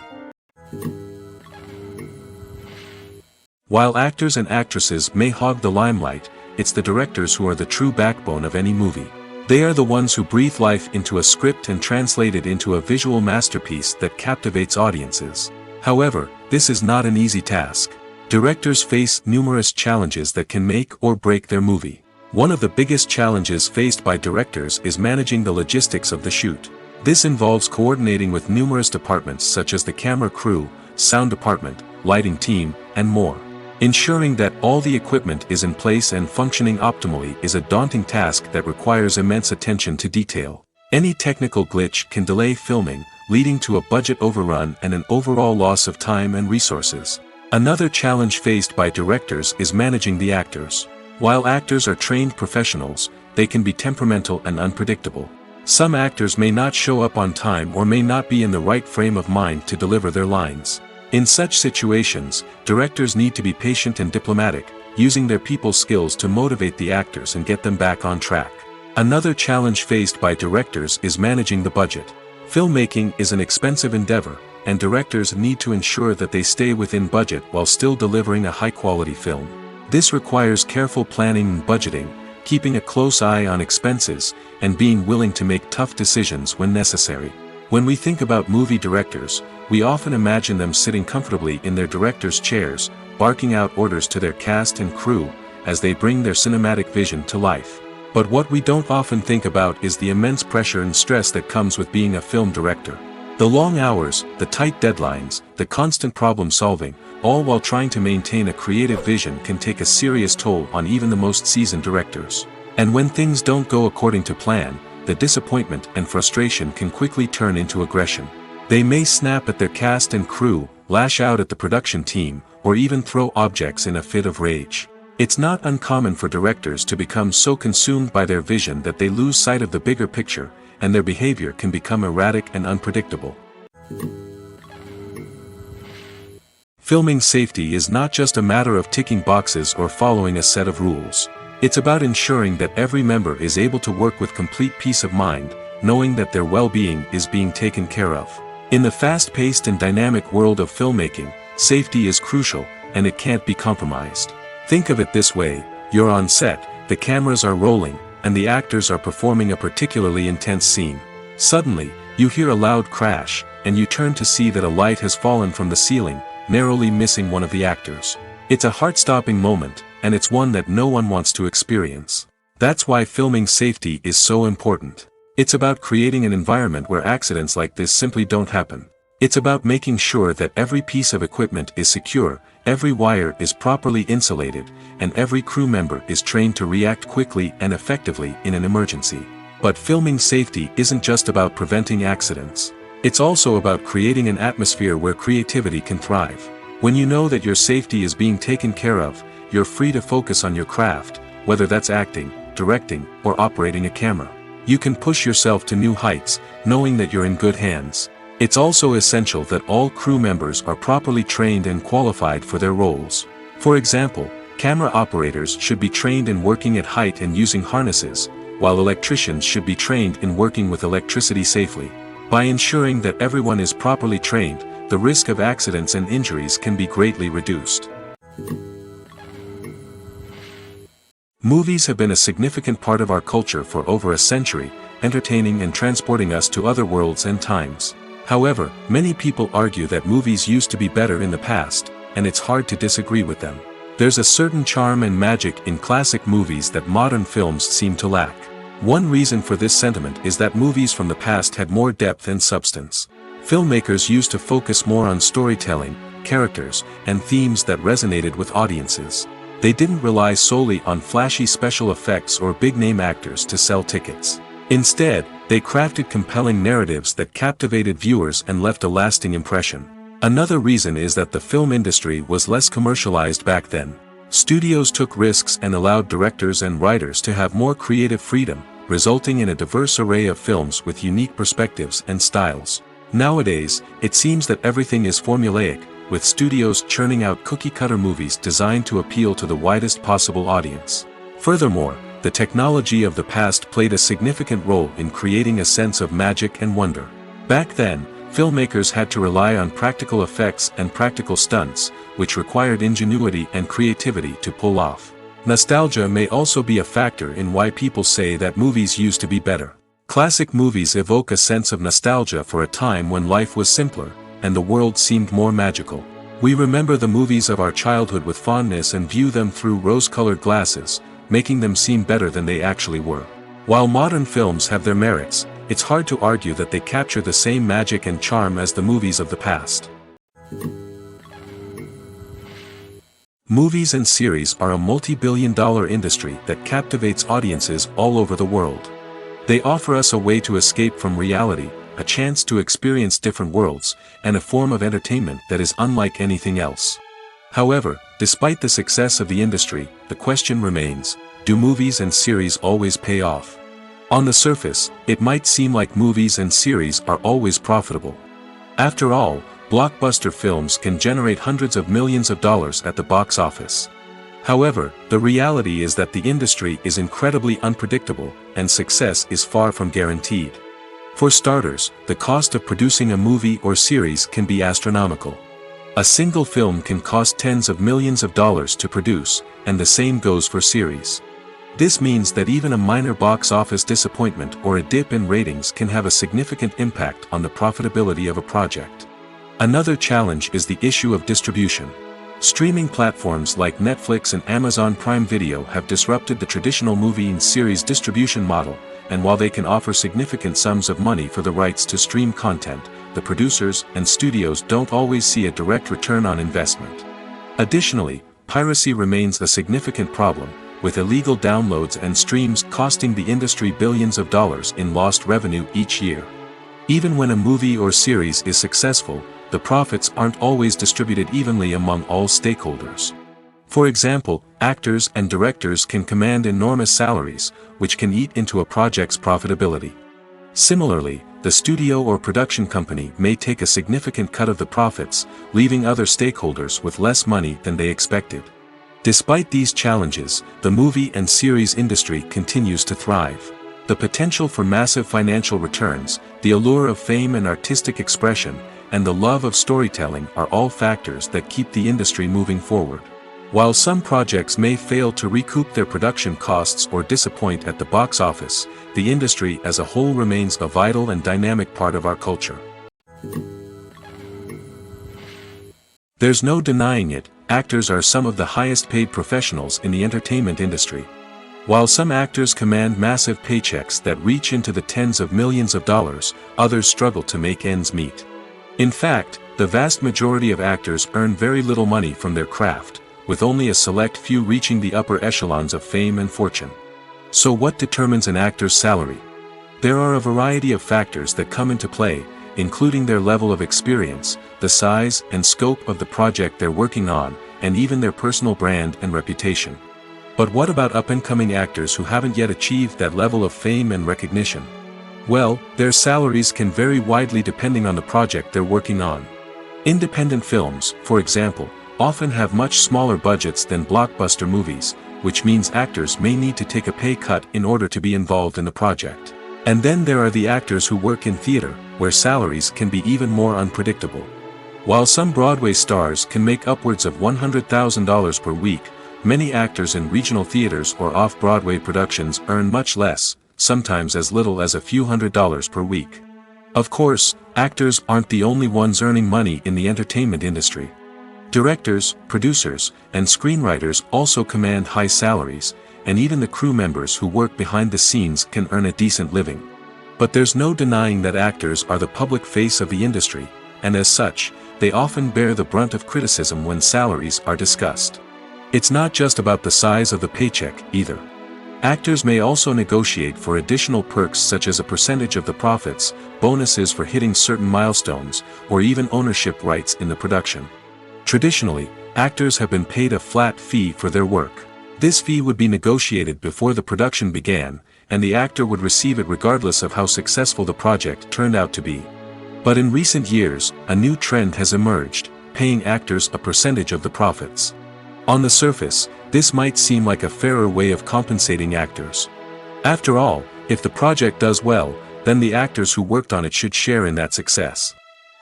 A: While actors and actresses may hog the limelight, it's the directors who are the true backbone of any movie. They are the ones who breathe life into a script and translate it into a visual masterpiece that captivates audiences. However, this is not an easy task. Directors face numerous challenges that can make or break their movie. One of the biggest challenges faced by directors is managing the logistics of the shoot. This involves coordinating with numerous departments such as the camera crew, sound department, lighting team, and more. Ensuring that all the equipment is in place and functioning optimally is a daunting task that requires immense attention to detail. Any technical glitch can delay filming, leading to a budget overrun and an overall loss of time and resources. Another challenge faced by directors is managing the actors. While actors are trained professionals, they can be temperamental and unpredictable. Some actors may not show up on time or may not be in the right frame of mind to deliver their lines. In such situations, directors need to be patient and diplomatic, using their people skills to motivate the actors and get them back on track. Another challenge faced by directors is managing the budget. Filmmaking is an expensive endeavor, and directors need to ensure that they stay within budget while still delivering a high-quality film. This requires careful planning and budgeting, keeping a close eye on expenses, and being willing to make tough decisions when necessary. When we think about movie directors, we often imagine them sitting comfortably in their director's chairs, barking out orders to their cast and crew, as they bring their cinematic vision to life. But what we don't often think about is the immense pressure and stress that comes with being a film director. The long hours, the tight deadlines, the constant problem solving, all while trying to maintain a creative vision can take a serious toll on even the most seasoned directors. And when things don't go according to plan, the disappointment and frustration can quickly turn into aggression. They may snap at their cast and crew, lash out at the production team, or even throw objects in a fit of rage. It's not uncommon for directors to become so consumed by their vision that they lose sight of the bigger picture, and their behavior can become erratic and unpredictable. Filming safety is not just a matter of ticking boxes or following a set of rules. It's about ensuring that every member is able to work with complete peace of mind, knowing that their well-being is being taken care of. In the fast-paced and dynamic world of filmmaking, safety is crucial, and it can't be compromised. Think of it this way: you're on set, the cameras are rolling, and the actors are performing a particularly intense scene. Suddenly, you hear a loud crash, and you turn to see that a light has fallen from the ceiling, narrowly missing one of the actors. It's a heart-stopping moment, and it's one that no one wants to experience. That's why filming safety is so important. It's about creating an environment where accidents like this simply don't happen. It's about making sure that every piece of equipment is secure, every wire is properly insulated, and every crew member is trained to react quickly and effectively in an emergency. But filming safety isn't just about preventing accidents. It's also about creating an atmosphere where creativity can thrive. When you know that your safety is being taken care of, you're free to focus on your craft, whether that's acting, directing, or operating a camera. You can push yourself to new heights, knowing that you're in good hands. It's also essential that all crew members are properly trained and qualified for their roles. For example, camera operators should be trained in working at height and using harnesses, while electricians should be trained in working with electricity safely. By ensuring that everyone is properly trained, the risk of accidents and injuries can be greatly reduced. Movies have been a significant part of our culture for over a century, entertaining and transporting us to other worlds and times. However, many people argue that movies used to be better in the past, and it's hard to disagree with them. There's a certain charm and magic in classic movies that modern films seem to lack. One reason for this sentiment is that movies from the past had more depth and substance. Filmmakers used to focus more on storytelling, characters, and themes that resonated with audiences. They didn't rely solely on flashy special effects or big-name actors to sell tickets. Instead, they crafted compelling narratives that captivated viewers and left a lasting impression. Another reason is that the film industry was less commercialized back then. Studios took risks and allowed directors and writers to have more creative freedom, resulting in a diverse array of films with unique perspectives and styles. Nowadays, it seems that everything is formulaic, with studios churning out cookie-cutter movies designed to appeal to the widest possible audience. Furthermore, the technology of the past played a significant role in creating a sense of magic and wonder. Back then, filmmakers had to rely on practical effects and practical stunts, which required ingenuity and creativity to pull off. Nostalgia may also be a factor in why people say that movies used to be better. Classic movies evoke a sense of nostalgia for a time when life was simpler, and the world seemed more magical. We remember the movies of our childhood with fondness and view them through rose-colored glasses, making them seem better than they actually were. While modern films have their merits, it's hard to argue that they capture the same magic and charm as the movies of the past. Movies and series are a multi-billion-dollar industry that captivates audiences all over the world. They offer us a way to escape from reality, a chance to experience different worlds, and a form of entertainment that is unlike anything else. However, despite the success of the industry, the question remains: do movies and series always pay off? On the surface, it might seem like movies and series are always profitable. After all, blockbuster films can generate hundreds of millions of dollars at the box office. However, the reality is that the industry is incredibly unpredictable, and success is far from guaranteed. For starters, the cost of producing a movie or series can be astronomical. A single film can cost tens of millions of dollars to produce, and the same goes for series. This means that even a minor box office disappointment or a dip in ratings can have a significant impact on the profitability of a project. Another challenge is the issue of distribution. Streaming platforms like Netflix and Amazon Prime Video have disrupted the traditional movie and series distribution model, and while they can offer significant sums of money for the rights to stream content, the producers and studios don't always see a direct return on investment. Additionally, piracy remains a significant problem, with illegal downloads and streams costing the industry billions of dollars in lost revenue each year. Even when a movie or series is successful, the profits aren't always distributed evenly among all stakeholders. For example, actors and directors can command enormous salaries, which can eat into a project's profitability. Similarly, the studio or production company may take a significant cut of the profits, leaving other stakeholders with less money than they expected. Despite these challenges, the movie and series industry continues to thrive. The potential for massive financial returns, the allure of fame and artistic expression, and the love of storytelling are all factors that keep the industry moving forward. While some projects may fail to recoup their production costs or disappoint at the box office, the industry as a whole remains a vital and dynamic part of our culture. There's no denying it, actors are some of the highest paid professionals in the entertainment industry. While some actors command massive paychecks that reach into the tens of millions of dollars, others struggle to make ends meet. In fact, the vast majority of actors earn very little money from their craft, with only a select few reaching the upper echelons of fame and fortune. So what determines an actor's salary? There are a variety of factors that come into play, including their level of experience, the size and scope of the project they're working on, and even their personal brand and reputation. But what about up-and-coming actors who haven't yet achieved that level of fame and recognition? Well, their salaries can vary widely depending on the project they're working on. Independent films, for example, often have much smaller budgets than blockbuster movies, which means actors may need to take a pay cut in order to be involved in the project. And then there are the actors who work in theater, where salaries can be even more unpredictable. While some Broadway stars can make upwards of $100,000 per week, many actors in regional theaters or off-Broadway productions earn much less, sometimes as little as a few $100s per week. Of course, actors aren't the only ones earning money in the entertainment industry. Directors, producers, and screenwriters also command high salaries, and even the crew members who work behind the scenes can earn a decent living. But there's no denying that actors are the public face of the industry, and as such, they often bear the brunt of criticism when salaries are discussed. It's not just about the size of the paycheck, either. Actors may also negotiate for additional perks such as a percentage of the profits, bonuses for hitting certain milestones, or even ownership rights in the production. Traditionally, actors have been paid a flat fee for their work. This fee would be negotiated before the production began, and the actor would receive it regardless of how successful the project turned out to be. But in recent years, a new trend has emerged, paying actors a percentage of the profits. On the surface, this might seem like a fairer way of compensating actors. After all, if the project does well, then the actors who worked on it should share in that success.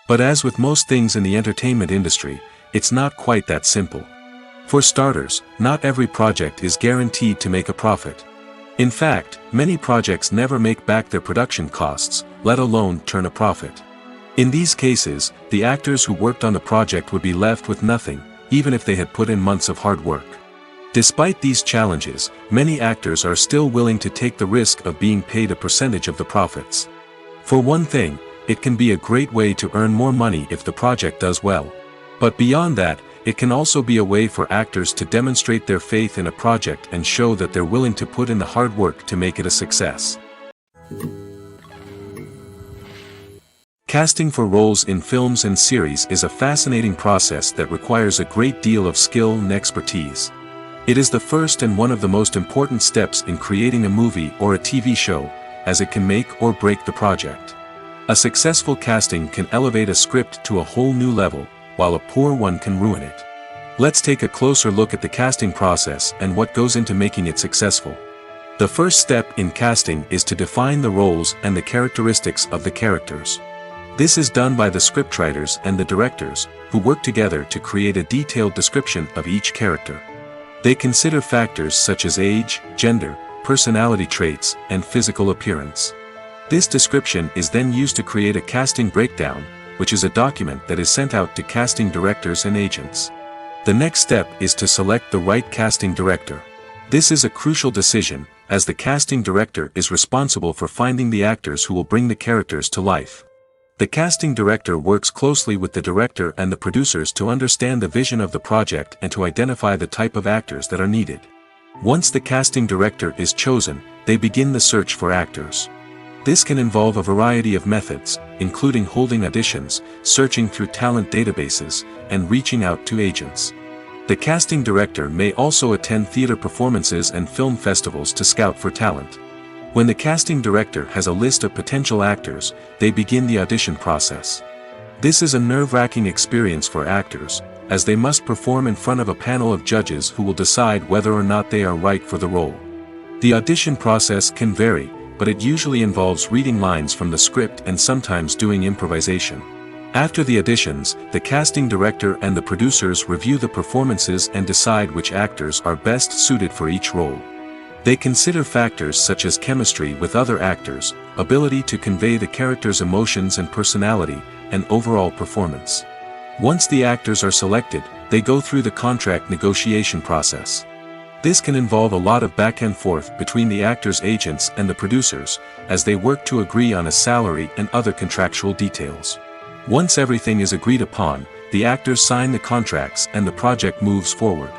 A: But as with most things in the entertainment industry, it's not quite that simple. For starters, not every project is guaranteed to make a profit. In fact, many projects never make back their production costs, let alone turn a profit. In these cases, the actors who worked on the project would be left with nothing, even if they had put in months of hard work. Despite these challenges, many actors are still willing to take the risk of being paid a percentage of the profits. For one thing, it can be a great way to earn more money if the project does well. But beyond that, it can also be a way for actors to demonstrate their faith in a project and show that they're willing to put in the hard work to make it a success. Casting for roles in films and series is a fascinating process that requires a great deal of skill and expertise. It is the first and one of the most important steps in creating a movie or a TV show, as it can make or break the project. A successful casting can elevate a script to a whole new level, while a poor one can ruin it. Let's take a closer look at the casting process and what goes into making it successful. The first step in casting is to define the roles and the characteristics of the characters. This is done by the scriptwriters and the directors, who work together to create a detailed description of each character. They consider factors such as age, gender, personality traits, and physical appearance. This description is then used to create a casting breakdown, which is a document that is sent out to casting directors and agents. The next step is to select the right casting director. This is a crucial decision, as the casting director is responsible for finding the actors who will bring the characters to life. The casting director works closely with the director and the producers to understand the vision of the project and to identify the type of actors that are needed. Once the casting director is chosen, they begin the search for actors. This can involve a variety of methods, including holding auditions, searching through talent databases, and reaching out to agents. The casting director may also attend theater performances and film festivals to scout for talent. When the casting director has a list of potential actors, they begin the audition process. This is a nerve-wracking experience for actors, as they must perform in front of a panel of judges who will decide whether or not they are right for the role. The audition process can vary, but it usually involves reading lines from the script and sometimes doing improvisation. After the auditions, the casting director and the producers review the performances and decide which actors are best suited for each role. They consider factors such as chemistry with other actors, ability to convey the character's emotions and personality, and overall performance. Once the actors are selected, they go through the contract negotiation process. This can involve a lot of back and forth between the actors' agents and the producers, as they work to agree on a salary and other contractual details. Once everything is agreed upon, the actors sign the contracts and the project moves forward.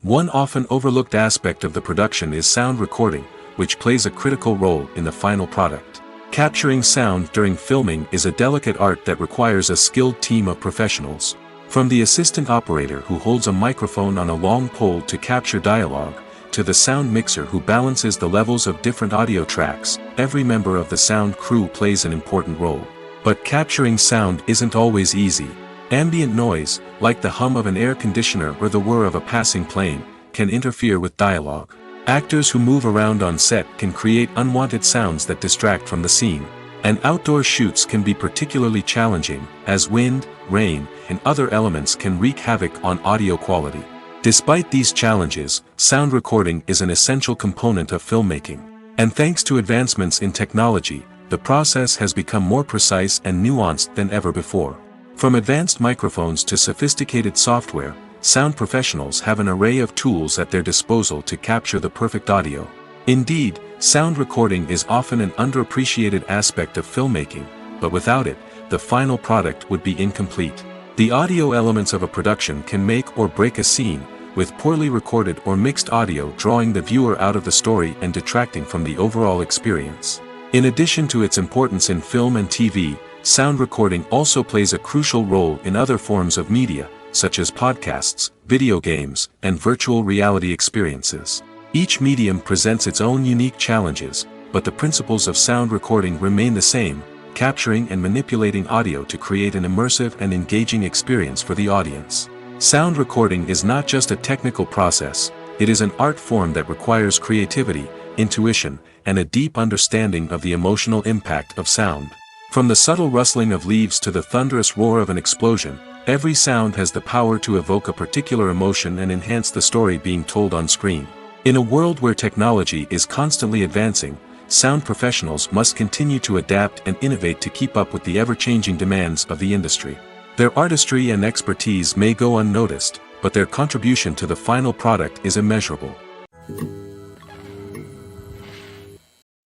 A: One often overlooked aspect of the production is sound recording, which plays a critical role in the final product. Capturing sound during filming is a delicate art that requires a skilled team of professionals. From the assistant operator who holds a microphone on a long pole to capture dialogue, to the sound mixer who balances the levels of different audio tracks, every member of the sound crew plays an important role. But capturing sound isn't always easy. Ambient noise, like the hum of an air conditioner or the whir of a passing plane, can interfere with dialogue. Actors who move around on set can create unwanted sounds that distract from the scene. And outdoor shoots can be particularly challenging, as wind, rain, and other elements can wreak havoc on audio quality. Despite these challenges, sound recording is an essential component of filmmaking. And thanks to advancements in technology, the process has become more precise and nuanced than ever before. From advanced microphones to sophisticated software, sound professionals have an array of tools at their disposal to capture the perfect audio. Indeed, sound recording is often an underappreciated aspect of filmmaking, but without it, the final product would be incomplete. The audio elements of a production can make or break a scene, with poorly recorded or mixed audio drawing the viewer out of the story and detracting from the overall experience. In addition to its importance in film and TV, sound recording also plays a crucial role in other forms of media, such as podcasts, video games, and virtual reality experiences. Each medium presents its own unique challenges, but the principles of sound recording remain the same, capturing and manipulating audio to create an immersive and engaging experience for the audience. Sound recording is not just a technical process, it is an art form that requires creativity, intuition, and a deep understanding of the emotional impact of sound. From the subtle rustling of leaves to the thunderous roar of an explosion, every sound has the power to evoke a particular emotion and enhance the story being told on screen. In a world where technology is constantly advancing, sound professionals must continue to adapt and innovate to keep up with the ever-changing demands of the industry. Their artistry and expertise may go unnoticed, but their contribution to the final product is immeasurable.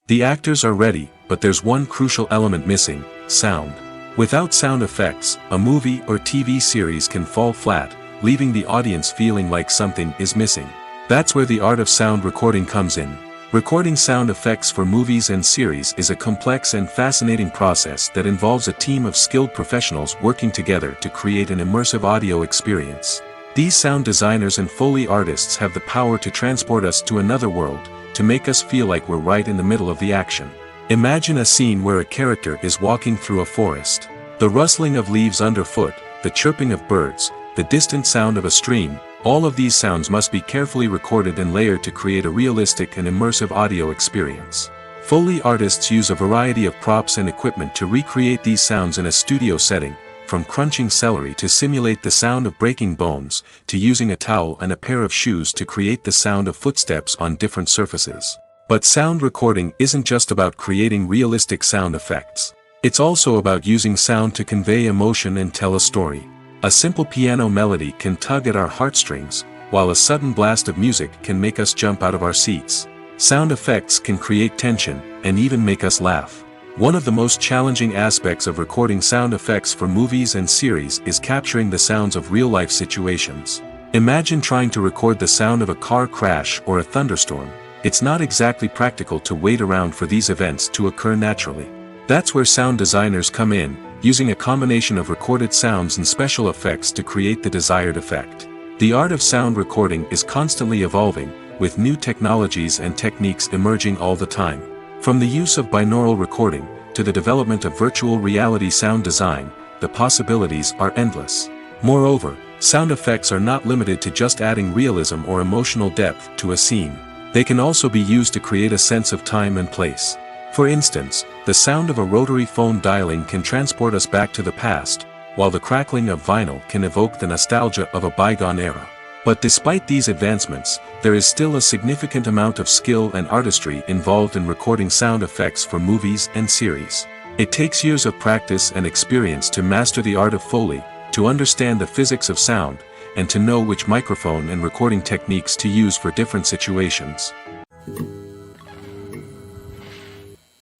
A: The actors are ready, but there's one crucial element missing: sound. Without sound effects, a movie or TV series can fall flat, leaving the audience feeling like something is missing. That's where the art of sound recording comes in. Recording sound effects for movies and series is a complex and fascinating process that involves a team of skilled professionals working together to create an immersive audio experience. These sound designers and Foley artists have the power to transport us to another world, to make us feel like we're right in the middle of the action. Imagine a scene where a character is walking through a forest. The rustling of leaves underfoot, the chirping of birds, the distant sound of a stream, all of these sounds must be carefully recorded and layered to create a realistic and immersive audio experience. Foley artists use a variety of props and equipment to recreate these sounds in a studio setting, from crunching celery to simulate the sound of breaking bones, to using a towel and a pair of shoes to create the sound of footsteps on different surfaces. But sound recording isn't just about creating realistic sound effects. It's also about using sound to convey emotion and tell a story. A simple piano melody can tug at our heartstrings, while a sudden blast of music can make us jump out of our seats. Sound effects can create tension, and even make us laugh. One of the most challenging aspects of recording sound effects for movies and series is capturing the sounds of real-life situations. Imagine trying to record the sound of a car crash or a thunderstorm. It's not exactly practical to wait around for these events to occur naturally. That's where sound designers come in, using a combination of recorded sounds and special effects to create the desired effect. The art of sound recording is constantly evolving, with new technologies and techniques emerging all the time. From the use of binaural recording, to to the development of virtual reality sound design, the possibilities are endless. Moreover, sound effects are not limited to just adding realism or emotional depth to a scene. They can also be used to create a sense of time and place. For instance, the sound of a rotary phone dialing can transport us back to the past, while the crackling of vinyl can evoke the nostalgia of a bygone era. But despite these advancements, there is still a significant amount of skill and artistry involved in recording sound effects for movies and series. It takes years of practice and experience to master the art of Foley, to understand the physics of sound, and to know which microphone and recording techniques to use for different situations.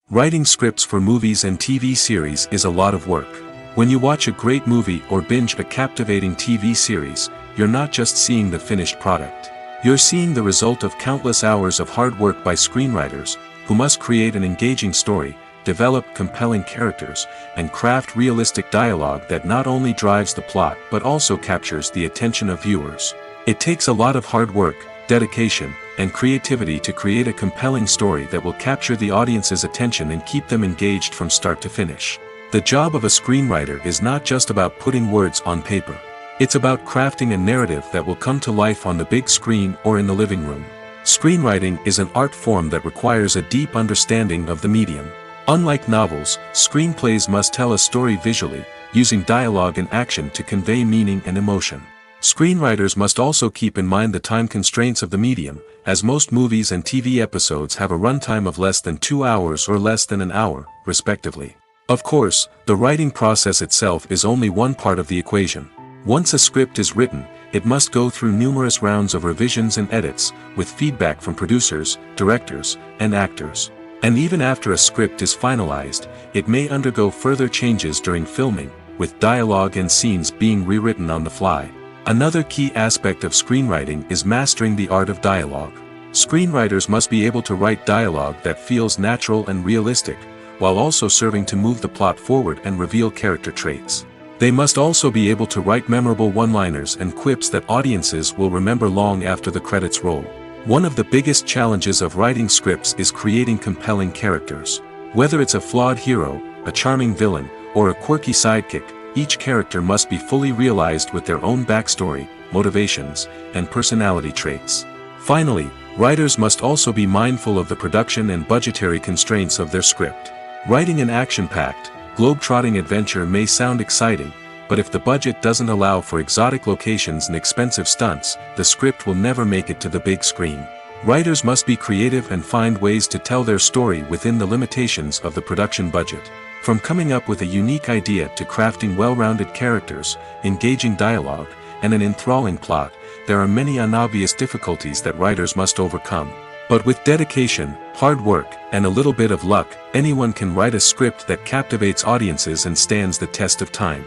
A: Writing scripts for movies and TV series is a lot of work. When you watch a great movie or binge a captivating TV series, you're not just seeing the finished product. You're seeing the result of countless hours of hard work by screenwriters, who must create an engaging story, develop compelling characters, and craft realistic dialogue that not only drives the plot but also captures the attention of viewers. It takes a lot of hard work, dedication, and creativity to create a compelling story that will capture the audience's attention and keep them engaged from start to finish. The job of a screenwriter is not just about putting words on paper. It's about crafting a narrative that will come to life on the big screen or in the living room. Screenwriting is an art form that requires a deep understanding of the medium. Unlike novels, screenplays must tell a story visually, using dialogue and action to convey meaning and emotion. Screenwriters must also keep in mind the time constraints of the medium, as most movies and TV episodes have a runtime of less than 2 hours or less than an hour, respectively. Of course, the writing process itself is only one part of the equation. Once a script is written, it must go through numerous rounds of revisions and edits, with feedback from producers, directors, and actors. And even after a script is finalized, it may undergo further changes during filming, with dialogue and scenes being rewritten on the fly. Another key aspect of screenwriting is mastering the art of dialogue. Screenwriters must be able to write dialogue that feels natural and realistic, while also serving to move the plot forward and reveal character traits. They must also be able to write memorable one-liners and quips that audiences will remember long after the credits roll. One of the biggest challenges of writing scripts is creating compelling characters. Whether it's a flawed hero, a charming villain, or a quirky sidekick, each character must be fully realized with their own backstory, motivations, and personality traits. Finally, writers must also be mindful of the production and budgetary constraints of their script. Writing an action-packed, globe-trotting adventure may sound exciting, but if the budget doesn't allow for exotic locations and expensive stunts, the script will never make it to the big screen. Writers must be creative and find ways to tell their story within the limitations of the production budget. From coming up with a unique idea to crafting well-rounded characters, engaging dialogue, and an enthralling plot, there are many unobvious difficulties that writers must overcome. But with dedication, hard work, and a little bit of luck, anyone can write a script that captivates audiences and stands the test of time.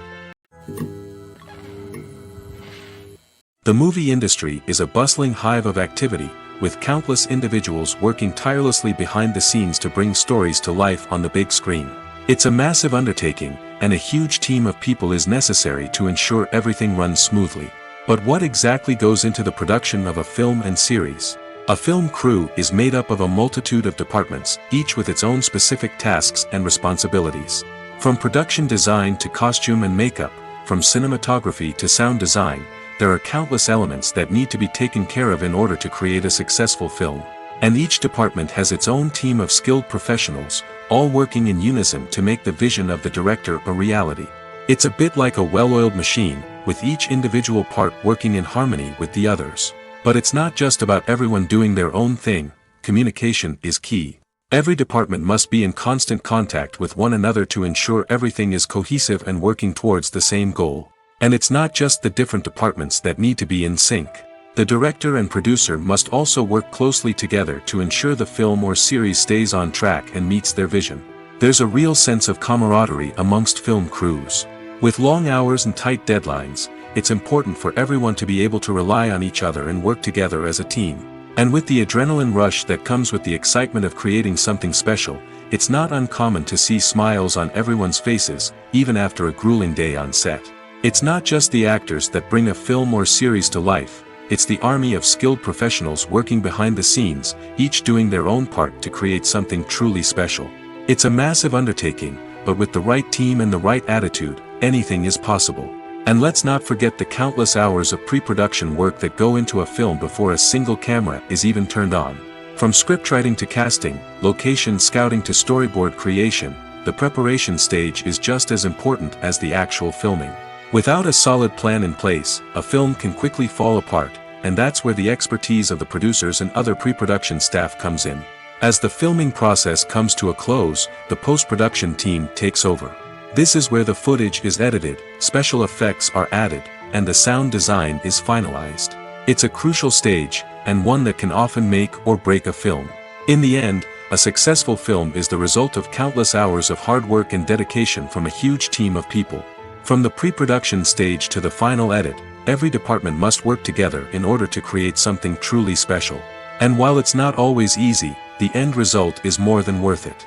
A: The movie industry is a bustling hive of activity, with countless individuals working tirelessly behind the scenes to bring stories to life on the big screen. It's a massive undertaking, and a huge team of people is necessary to ensure everything runs smoothly. But what exactly goes into the production of a film and series? A film crew is made up of a multitude of departments, each with its own specific tasks and responsibilities. From production design to costume and makeup, from cinematography to sound design, there are countless elements that need to be taken care of in order to create a successful film. And each department has its own team of skilled professionals, all working in unison to make the vision of the director a reality. It's a bit like a well-oiled machine, with each individual part working in harmony with the others. But it's not just about everyone doing their own thing. Communication is key. Every department must be in constant contact with one another to ensure everything is cohesive and working towards the same goal. And it's not just the different departments that need to be in sync. The director and producer must also work closely together to ensure the film or series stays on track and meets their vision. There's a real sense of camaraderie amongst film crews. With long hours and tight deadlines, it's important for everyone to be able to rely on each other and work together as a team. And with the adrenaline rush that comes with the excitement of creating something special, it's not uncommon to see smiles on everyone's faces, even after a grueling day on set. It's not just the actors that bring a film or series to life. It's the army of skilled professionals working behind the scenes, each doing their own part to create something truly special. It's a massive undertaking, but with the right team and the right attitude, anything is possible. And let's not forget the countless hours of pre-production work that go into a film before a single camera is even turned on. From scriptwriting to casting, location scouting to storyboard creation, the preparation stage is just as important as the actual filming. Without a solid plan in place, a film can quickly fall apart, and that's where the expertise of the producers and other pre-production staff comes in. As the filming process comes to a close, the post-production team takes over. This is where the footage is edited, special effects are added, and the sound design is finalized. It's a crucial stage, and one that can often make or break a film. In the end, a successful film is the result of countless hours of hard work and dedication from a huge team of people. From the pre-production stage to the final edit, every department must work together in order to create something truly special. And while it's not always easy, the end result is more than worth it.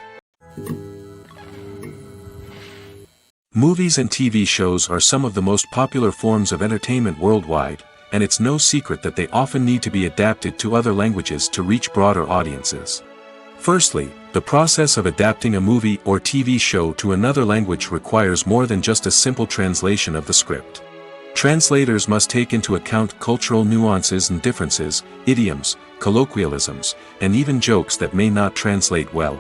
A: Movies and TV shows are some of the most popular forms of entertainment worldwide, and it's no secret that they often need to be adapted to other languages to reach broader audiences. Firstly, the process of adapting a movie or TV show to another language requires more than just a simple translation of the script. Translators must take into account cultural nuances and differences, idioms, colloquialisms, and even jokes that may not translate well.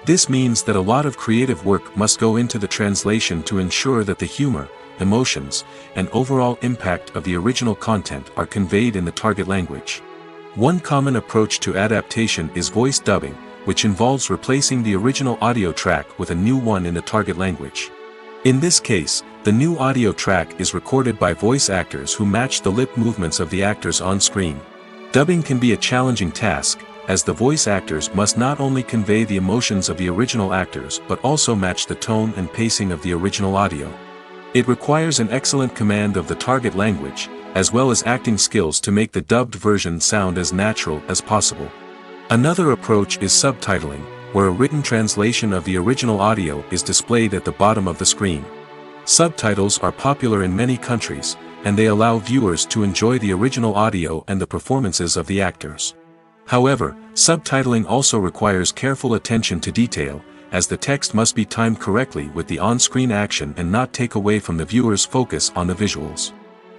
A: This means that a lot of creative work must go into the translation to ensure that the humor, emotions, and overall impact of the original content are conveyed in the target language. One common approach to adaptation is voice dubbing, which involves replacing the original audio track with a new one in the target language. In this case, the new audio track is recorded by voice actors who match the lip movements of the actors on screen. Dubbing can be a challenging task, as the voice actors must not only convey the emotions of the original actors but also match the tone and pacing of the original audio. It requires an excellent command of the target language, as well as acting skills to make the dubbed version sound as natural as possible. Another approach is subtitling, where a written translation of the original audio is displayed at the bottom of the screen. Subtitles are popular in many countries, and they allow viewers to enjoy the original audio and the performances of the actors. However, subtitling also requires careful attention to detail, as the text must be timed correctly with the on-screen action and not take away from the viewer's focus on the visuals.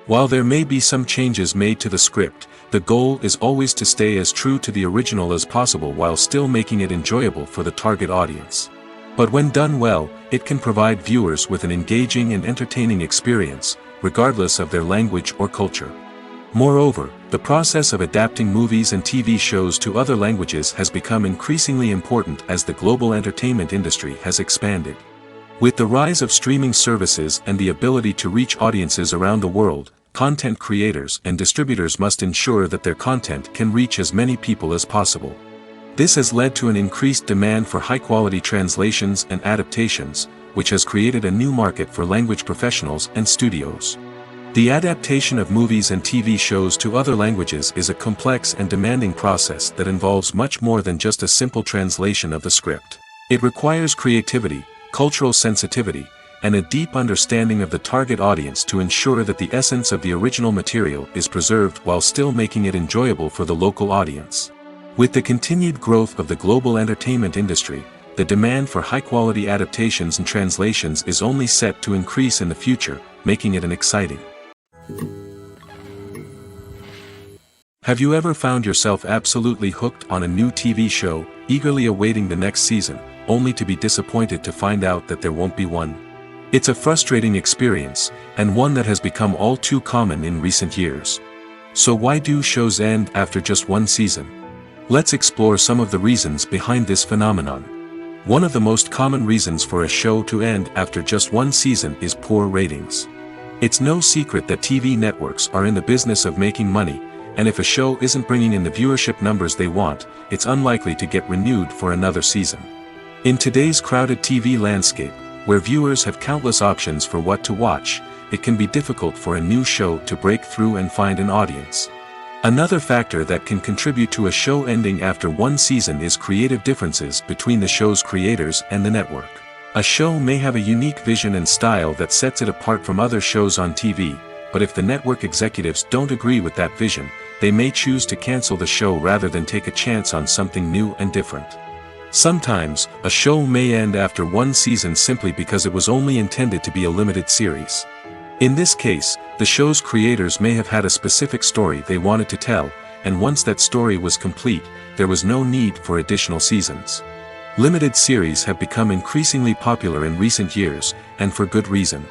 A: While there may be some changes made to the script, the goal is always to stay as true to the original as possible while still making it enjoyable for the target audience. But when done well, it can provide viewers with an engaging and entertaining experience, regardless of their language or culture. Moreover, the process of adapting movies and TV shows to other languages has become increasingly important as the global entertainment industry has expanded. With the rise of streaming services and the ability to reach audiences around the world, content creators and distributors must ensure that their content can reach as many people as possible. This has led to an increased demand for high-quality translations and adaptations, which has created a new market for language professionals and studios. The adaptation of movies and TV shows to other languages is a complex and demanding process that involves much more than just a simple translation of the script. It requires creativity, cultural sensitivity, and a deep understanding of the target audience to ensure that the essence of the original material is preserved while still making it enjoyable for the local audience. With the continued growth of the global entertainment industry, the demand for high-quality adaptations and translations is only set to increase in the future, making it exciting. Have you ever found yourself absolutely hooked on a new TV show, eagerly awaiting the next season, only to be disappointed to find out that there won't be one? It's a frustrating experience, and one that has become all too common in recent years. So why do shows end after just one season? Let's explore some of the reasons behind this phenomenon. One of the most common reasons for a show to end after just one season is poor ratings. It's no secret that TV networks are in the business of making money, and if a show isn't bringing in the viewership numbers they want, it's unlikely to get renewed for another season. In today's crowded TV landscape, where viewers have countless options for what to watch, it can be difficult for a new show to break through and find an audience. Another factor that can contribute to a show ending after one season is creative differences between the show's creators and the network. A show may have a unique vision and style that sets it apart from other shows on TV, but if the network executives don't agree with that vision, they may choose to cancel the show rather than take a chance on something new and different. Sometimes, a show may end after one season simply because it was only intended to be a limited series. In this case, the show's creators may have had a specific story they wanted to tell, and once that story was complete, there was no need for additional seasons. Limited series have become increasingly popular in recent years, and for good reason.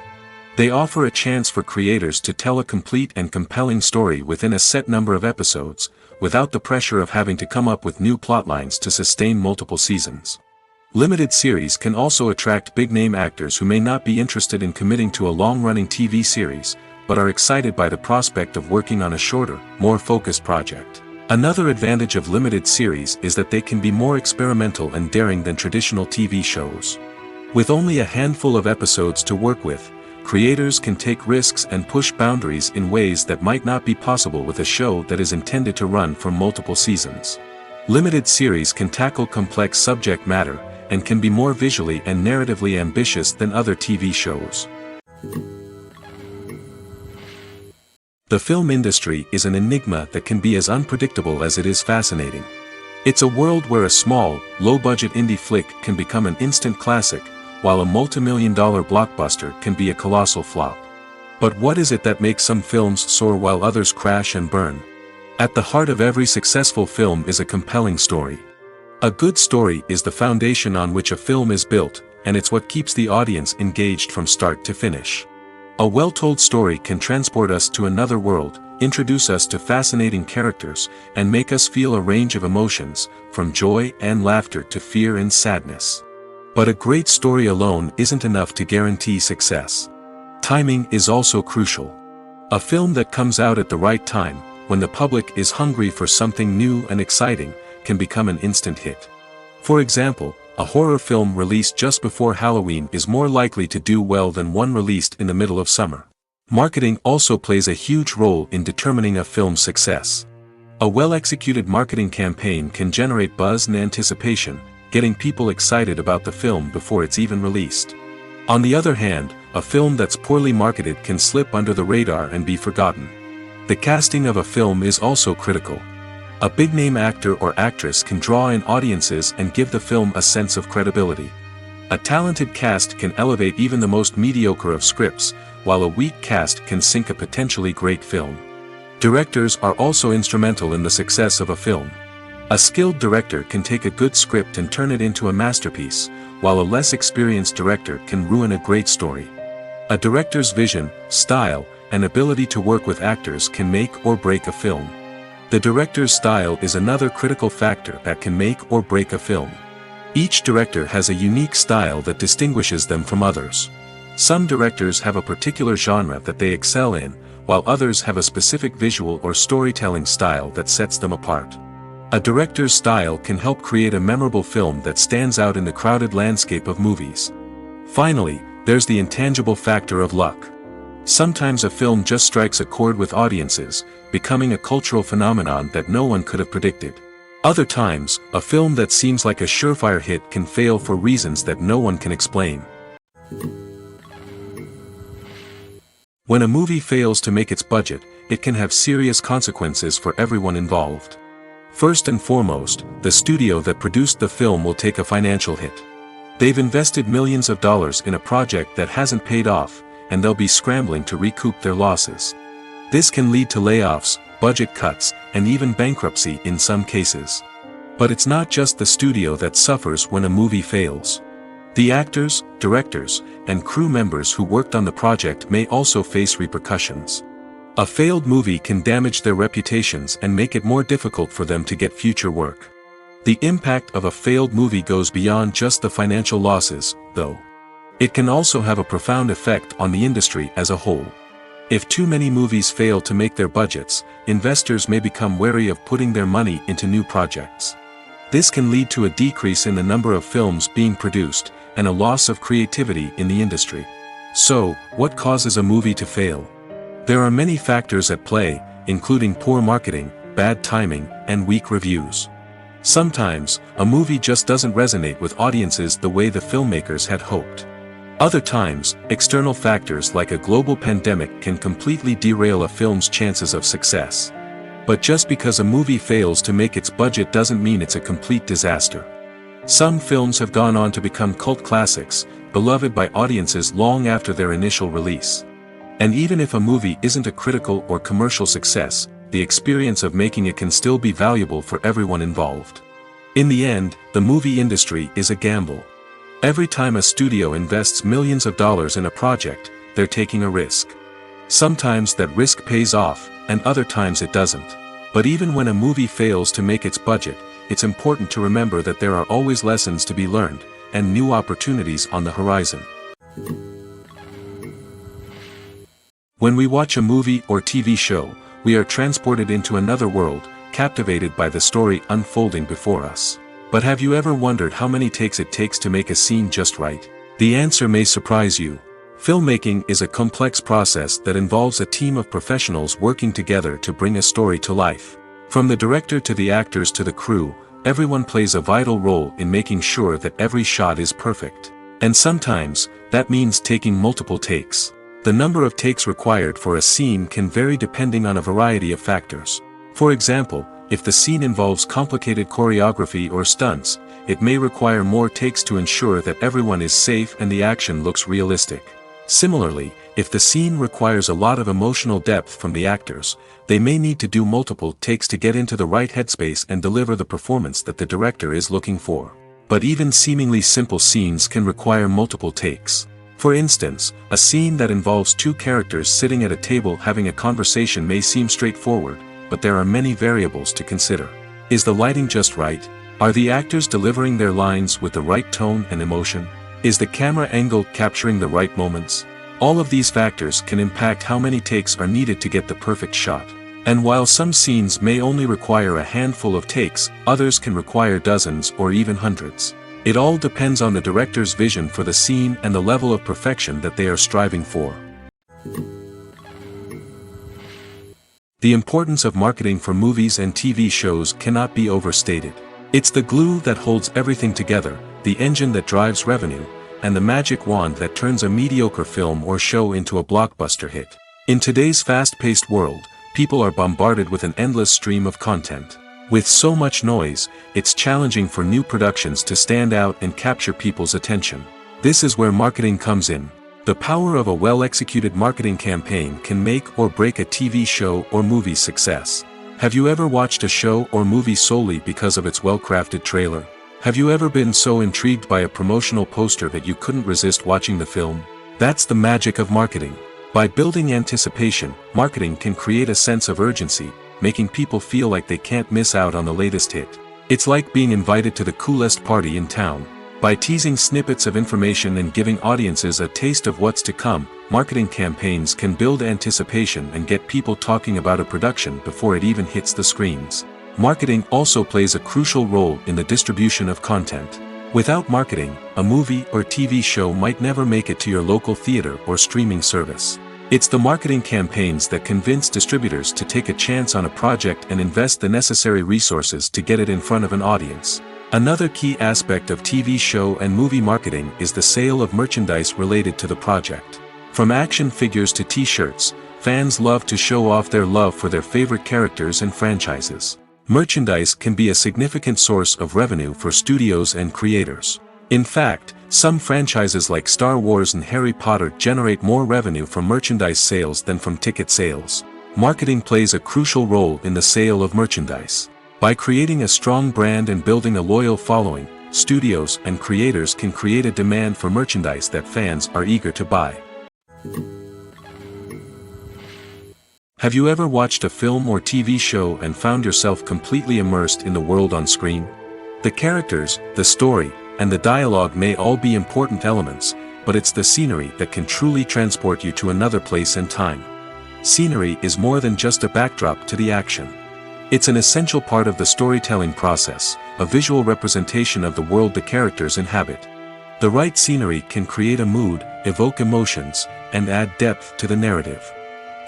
A: They offer a chance for creators to tell a complete and compelling story within a set number of episodes, without the pressure of having to come up with new plotlines to sustain multiple seasons. Limited series can also attract big-name actors who may not be interested in committing to a long-running TV series, but are excited by the prospect of working on a shorter, more focused project. Another advantage of limited series is that they can be more experimental and daring than traditional TV shows. With only a handful of episodes to work with, creators can take risks and push boundaries in ways that might not be possible with a show that is intended to run for multiple seasons. Limited series can tackle complex subject matter, and can be more visually and narratively ambitious than other TV shows. The film industry is an enigma that can be as unpredictable as it is fascinating. It's a world where a small, low-budget indie flick can become an instant classic, while a multi-million-dollar blockbuster can be a colossal flop. But what is it that makes some films soar while others crash and burn? At the heart of every successful film is a compelling story. A good story is the foundation on which a film is built, and it's what keeps the audience engaged from start to finish. A well-told story can transport us to another world, introduce us to fascinating characters, and make us feel a range of emotions, from joy and laughter to fear and sadness. But a great story alone isn't enough to guarantee success. Timing is also crucial. A film that comes out at the right time, when the public is hungry for something new and exciting, can become an instant hit. For example, a horror film released just before Halloween is more likely to do well than one released in the middle of summer. Marketing also plays a huge role in determining a film's success. A well-executed marketing campaign can generate buzz and anticipation, getting people excited about the film before it's even released. On the other hand, a film that's poorly marketed can slip under the radar and be forgotten. The casting of a film is also critical. A big-name actor or actress can draw in audiences and give the film a sense of credibility. A talented cast can elevate even the most mediocre of scripts, while a weak cast can sink a potentially great film. Directors are also instrumental in the success of a film. A skilled director can take a good script and turn it into a masterpiece, while a less experienced director can ruin a great story. A director's vision, style, and ability to work with actors can make or break a film. The director's style is another critical factor that can make or break a film. Each director has a unique style that distinguishes them from others. Some directors have a particular genre that they excel in, while others have a specific visual or storytelling style that sets them apart. A director's style can help create a memorable film that stands out in the crowded landscape of movies. Finally, there's the intangible factor of luck. Sometimes a film just strikes a chord with audiences, becoming a cultural phenomenon that no one could have predicted. Other times, a film that seems like a surefire hit can fail for reasons that no one can explain. When a movie fails to make its budget, it can have serious consequences for everyone involved. First and foremost, the studio that produced the film will take a financial hit. They've invested millions of dollars in a project that hasn't paid off, and they'll be scrambling to recoup their losses. This can lead to layoffs, budget cuts, and even bankruptcy in some cases. But it's not just the studio that suffers when a movie fails. The actors, directors, and crew members who worked on the project may also face repercussions. A failed movie can damage their reputations and make it more difficult for them to get future work. The impact of a failed movie goes beyond just the financial losses, though. It can also have a profound effect on the industry as a whole. If too many movies fail to make their budgets, investors may become wary of putting their money into new projects. This can lead to a decrease in the number of films being produced, and a loss of creativity in the industry. So, what causes a movie to fail? There are many factors at play, including poor marketing, bad timing, and weak reviews. Sometimes, a movie just doesn't resonate with audiences the way the filmmakers had hoped. Other times, external factors like a global pandemic can completely derail a film's chances of success. But just because a movie fails to make its budget doesn't mean it's a complete disaster. Some films have gone on to become cult classics, beloved by audiences long after their initial release. And even if a movie isn't a critical or commercial success, the experience of making it can still be valuable for everyone involved. In the end, the movie industry is a gamble. Every time a studio invests millions of dollars in a project, they're taking a risk. Sometimes that risk pays off, and other times it doesn't. But even when a movie fails to make its budget, it's important to remember that there are always lessons to be learned, and new opportunities on the horizon. When we watch a movie or TV show, we are transported into another world, captivated by the story unfolding before us. But have you ever wondered how many takes it takes to make a scene just right? The answer may surprise you. Filmmaking is a complex process that involves a team of professionals working together to bring a story to life. From the director to the actors to the crew, everyone plays a vital role in making sure that every shot is perfect. And sometimes, that means taking multiple takes. The number of takes required for a scene can vary depending on a variety of factors. For example, if the scene involves complicated choreography or stunts, it may require more takes to ensure that everyone is safe and the action looks realistic. Similarly, if the scene requires a lot of emotional depth from the actors, they may need to do multiple takes to get into the right headspace and deliver the performance that the director is looking for. But even seemingly simple scenes can require multiple takes. For instance, a scene that involves two characters sitting at a table having a conversation may seem straightforward, but there are many variables to consider. Is the lighting just right? Are the actors delivering their lines with the right tone and emotion? Is the camera angle capturing the right moments? All of these factors can impact how many takes are needed to get the perfect shot. And while some scenes may only require a handful of takes, others can require dozens or even hundreds. It all depends on the director's vision for the scene and the level of perfection that they are striving for. The importance of marketing for movies and TV shows cannot be overstated. It's the glue that holds everything together, the engine that drives revenue, and the magic wand that turns a mediocre film or show into a blockbuster hit. In today's fast-paced world, people are bombarded with an endless stream of content. With so much noise, it's challenging for new productions to stand out and capture people's attention. This is where marketing comes in. The power of a well-executed marketing campaign can make or break a TV show or movie's success. Have you ever watched a show or movie solely because of its well-crafted trailer? Have you ever been so intrigued by a promotional poster that you couldn't resist watching the film? That's the magic of marketing. By building anticipation, marketing can create a sense of urgency, making people feel like they can't miss out on the latest hit. It's like being invited to the coolest party in town. By teasing snippets of information and giving audiences a taste of what's to come, marketing campaigns can build anticipation and get people talking about a production before it even hits the screens. Marketing also plays a crucial role in the distribution of content. Without marketing, a movie or TV show might never make it to your local theater or streaming service. It's the marketing campaigns that convince distributors to take a chance on a project and invest the necessary resources to get it in front of an audience. Another key aspect of TV show and movie marketing is the sale of merchandise related to the project. From action figures to t-shirts, fans love to show off their love for their favorite characters and franchises. Merchandise can be a significant source of revenue for studios and creators. In fact, some franchises like Star Wars and Harry Potter generate more revenue from merchandise sales than from ticket sales. Marketing plays a crucial role in the sale of merchandise. By creating a strong brand and building a loyal following, studios and creators can create a demand for merchandise that fans are eager to buy. Have you ever watched a film or TV show and found yourself completely immersed in the world on screen? The characters, the story, and the dialogue may all be important elements, but it's the scenery that can truly transport you to another place and time. Scenery is more than just a backdrop to the action. It's an essential part of the storytelling process, a visual representation of the world the characters inhabit. The right scenery can create a mood, evoke emotions, and add depth to the narrative.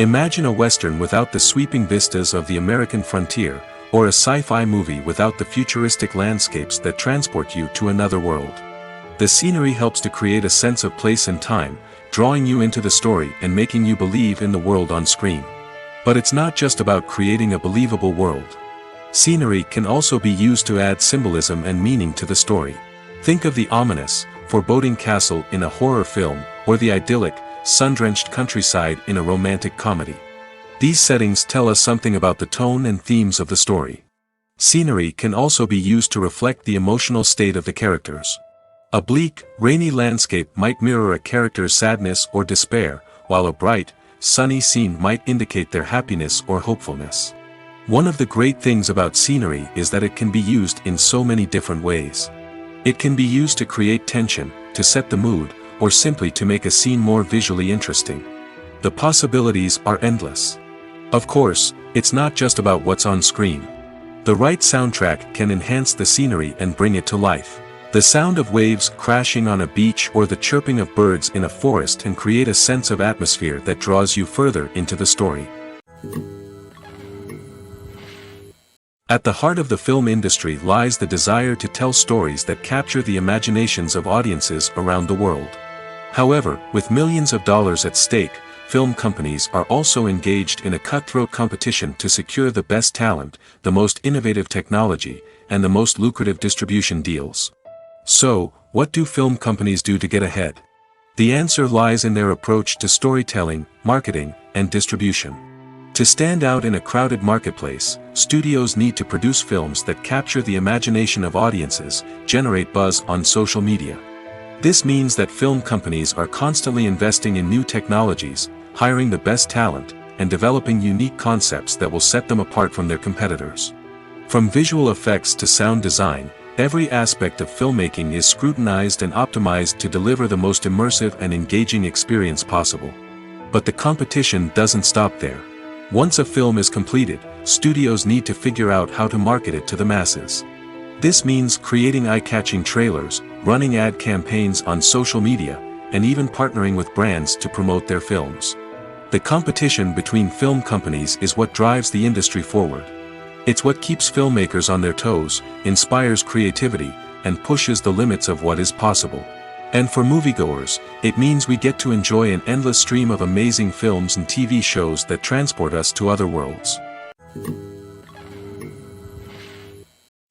A: Imagine a Western without the sweeping vistas of the American frontier, or a sci-fi movie without the futuristic landscapes that transport you to another world. The scenery helps to create a sense of place and time, drawing you into the story and making you believe in the world on screen. But it's not just about creating a believable world. Scenery can also be used to add symbolism and meaning to the story. Think of the ominous, foreboding castle in a horror film, or the idyllic, sun-drenched countryside in a romantic comedy. These settings tell us something about the tone and themes of the story. Scenery can also be used to reflect the emotional state of the characters. A bleak, rainy landscape might mirror a character's sadness or despair, while a bright, sunny scene might indicate their happiness or hopefulness. One of the great things about scenery is that it can be used in so many different ways. It can be used to create tension, to set the mood, or simply to make a scene more visually interesting. The possibilities are endless. Of course, it's not just about what's on screen. The right soundtrack can enhance the scenery and bring it to life. The sound of waves crashing on a beach or the chirping of birds in a forest can create a sense of atmosphere that draws you further into the story. At the heart of the film industry lies the desire to tell stories that capture the imaginations of audiences around the world. However, with millions of dollars at stake, film companies are also engaged in a cutthroat competition to secure the best talent, the most innovative technology, and the most lucrative distribution deals. So, what do film companies do to get ahead? The answer lies in their approach to storytelling, marketing, and distribution. To stand out in a crowded marketplace, studios need to produce films that capture the imagination of audiences, generate buzz on social media. This means that film companies are constantly investing in new technologies, hiring the best talent, and developing unique concepts that will set them apart from their competitors. From visual effects to sound design, every aspect of filmmaking is scrutinized and optimized to deliver the most immersive and engaging experience possible. But the competition doesn't stop there. Once a film is completed, studios need to figure out how to market it to the masses. This means creating eye-catching trailers, running ad campaigns on social media, and even partnering with brands to promote their films. The competition between film companies is what drives the industry forward. It's what keeps filmmakers on their toes, inspires creativity, and pushes the limits of what is possible. And for moviegoers, it means we get to enjoy an endless stream of amazing films and TV shows that transport us to other worlds.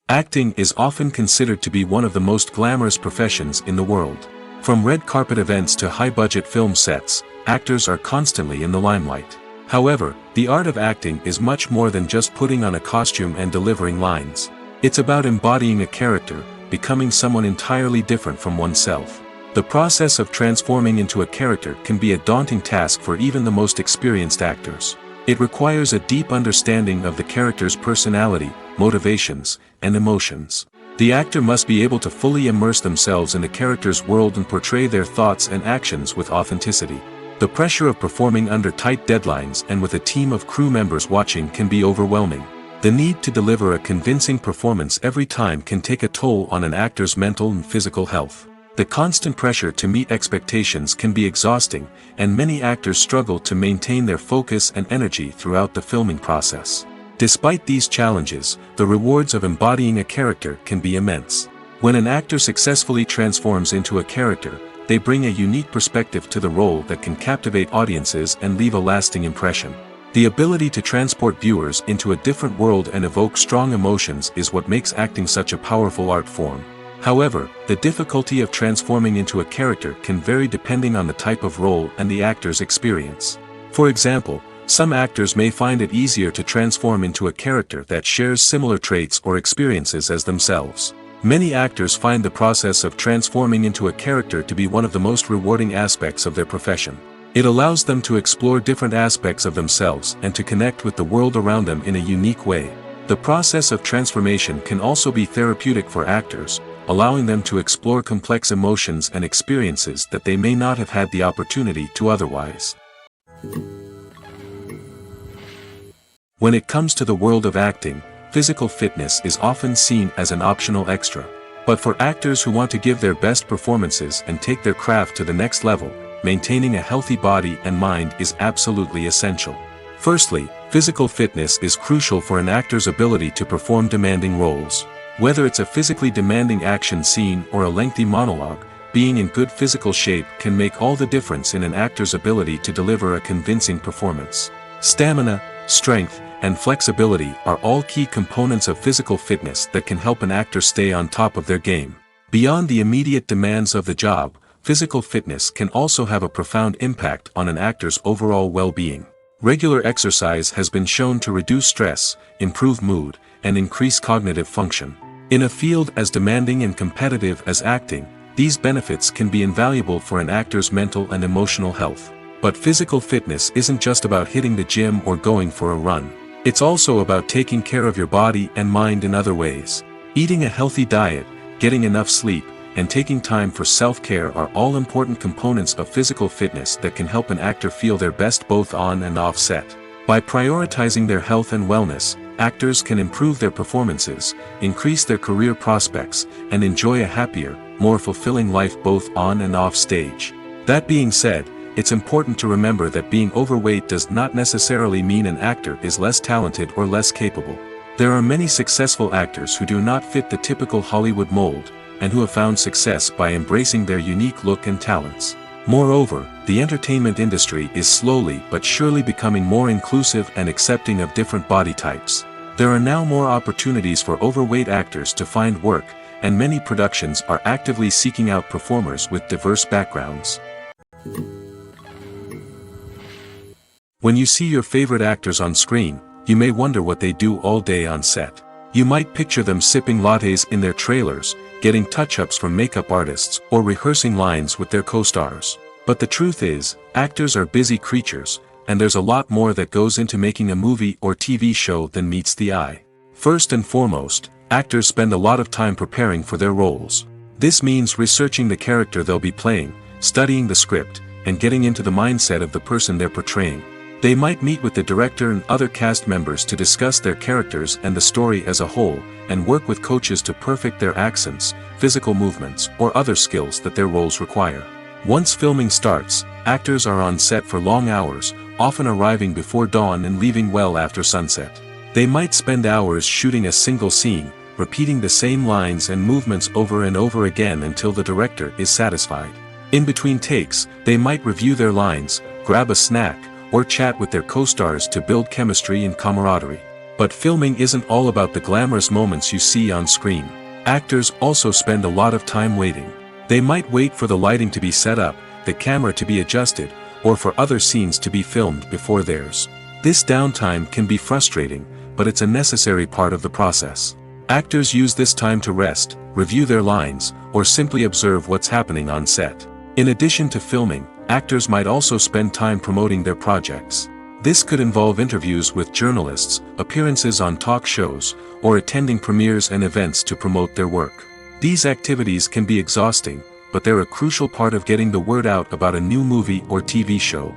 A: Acting is often considered to be one of the most glamorous professions in the world. From red carpet events to high-budget film sets, actors are constantly in the limelight. However, the art of acting is much more than just putting on a costume and delivering lines. It's about embodying a character, becoming someone entirely different from oneself. The process of transforming into a character can be a daunting task for even the most experienced actors. It requires a deep understanding of the character's personality, motivations, and emotions. The actor must be able to fully immerse themselves in the character's world and portray their thoughts and actions with authenticity. The pressure of performing under tight deadlines and with a team of crew members watching can be overwhelming. The need to deliver a convincing performance every time can take a toll on an actor's mental and physical health. The constant pressure to meet expectations can be exhausting, and many actors struggle to maintain their focus and energy throughout the filming process. Despite these challenges, the rewards of embodying a character can be immense. When an actor successfully transforms into a character, they bring a unique perspective to the role that can captivate audiences and leave a lasting impression. The ability to transport viewers into a different world and evoke strong emotions is what makes acting such a powerful art form. However, the difficulty of transforming into a character can vary depending on the type of role and the actor's experience. For example, some actors may find it easier to transform into a character that shares similar traits or experiences as themselves. Many actors find the process of transforming into a character to be one of the most rewarding aspects of their profession. It allows them to explore different aspects of themselves and to connect with the world around them in a unique way. The process of transformation can also be therapeutic for actors, allowing them to explore complex emotions and experiences that they may not have had the opportunity to otherwise. When it comes to the world of acting, physical fitness is often seen as an optional extra. But for actors who want to give their best performances and take their craft to the next level, maintaining a healthy body and mind is absolutely essential. Firstly, physical fitness is crucial for an actor's ability to perform demanding roles. Whether it's a physically demanding action scene or a lengthy monologue, being in good physical shape can make all the difference in an actor's ability to deliver a convincing performance. Stamina, strength, and flexibility are all key components of physical fitness that can help an actor stay on top of their game. Beyond the immediate demands of the job, physical fitness can also have a profound impact on an actor's overall well-being. Regular exercise has been shown to reduce stress, improve mood, and increase cognitive function. In a field as demanding and competitive as acting, these benefits can be invaluable for an actor's mental and emotional health. But physical fitness isn't just about hitting the gym or going for a run. It's also about taking care of your body and mind in other ways. Eating a healthy diet, getting enough sleep, and taking time for self-care are all important components of physical fitness that can help an actor feel their best both on and off set. By prioritizing their health and wellness, actors can improve their performances, increase their career prospects, and enjoy a happier, more fulfilling life both on and off stage. That being said, it's important to remember that being overweight does not necessarily mean an actor is less talented or less capable. There are many successful actors who do not fit the typical Hollywood mold, and who have found success by embracing their unique look and talents. Moreover, the entertainment industry is slowly but surely becoming more inclusive and accepting of different body types. There are now more opportunities for overweight actors to find work, and many productions are actively seeking out performers with diverse backgrounds. When you see your favorite actors on screen, you may wonder what they do all day on set. You might picture them sipping lattes in their trailers, getting touch-ups from makeup artists, or rehearsing lines with their co-stars. But the truth is, actors are busy creatures, and there's a lot more that goes into making a movie or TV show than meets the eye. First and foremost, actors spend a lot of time preparing for their roles. This means researching the character they'll be playing, studying the script, and getting into the mindset of the person they're portraying. They might meet with the director and other cast members to discuss their characters and the story as a whole, and work with coaches to perfect their accents, physical movements, or other skills that their roles require. Once filming starts, actors are on set for long hours, often arriving before dawn and leaving well after sunset. They might spend hours shooting a single scene, repeating the same lines and movements over and over again until the director is satisfied. In between takes, they might review their lines, grab a snack, or chat with their co-stars to build chemistry and camaraderie. But filming isn't all about the glamorous moments you see on screen. Actors also spend a lot of time waiting. They might wait for the lighting to be set up, the camera to be adjusted, or for other scenes to be filmed before theirs. This downtime can be frustrating, but it's a necessary part of the process. Actors use this time to rest, review their lines, or simply observe what's happening on set. In addition to filming, actors might also spend time promoting their projects. This could involve interviews with journalists, appearances on talk shows, or attending premieres and events to promote their work. These activities can be exhausting, but they're a crucial part of getting the word out about a new movie or TV show.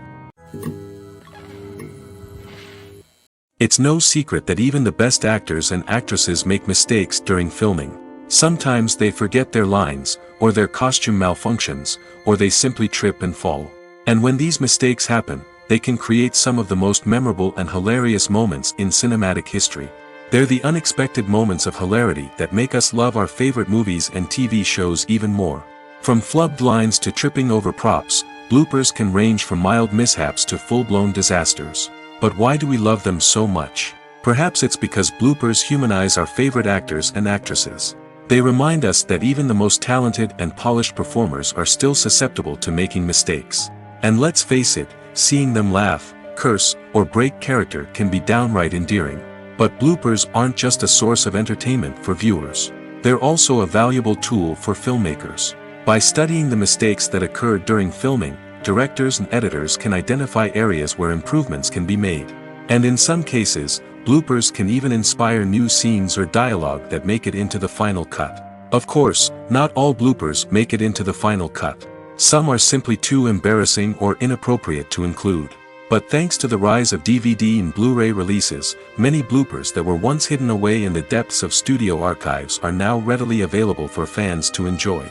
A: It's no secret that even the best actors and actresses make mistakes during filming. Sometimes they forget their lines, or their costume malfunctions, or they simply trip and fall. And when these mistakes happen, they can create some of the most memorable and hilarious moments in cinematic history. They're the unexpected moments of hilarity that make us love our favorite movies and TV shows even more. From flubbed lines to tripping over props, bloopers can range from mild mishaps to full-blown disasters. But why do we love them so much? Perhaps it's because bloopers humanize our favorite actors and actresses. They remind us that even the most talented and polished performers are still susceptible to making mistakes. And let's face it, seeing them laugh, curse, or break character can be downright endearing. But bloopers aren't just a source of entertainment for viewers. They're also a valuable tool for filmmakers. By studying the mistakes that occurred during filming, directors and editors can identify areas where improvements can be made. And in some cases, bloopers can even inspire new scenes or dialogue that make it into the final cut. Of course, not all bloopers make it into the final cut. Some are simply too embarrassing or inappropriate to include. But thanks to the rise of DVD and Blu-ray releases, many bloopers that were once hidden away in the depths of studio archives are now readily available for fans to enjoy.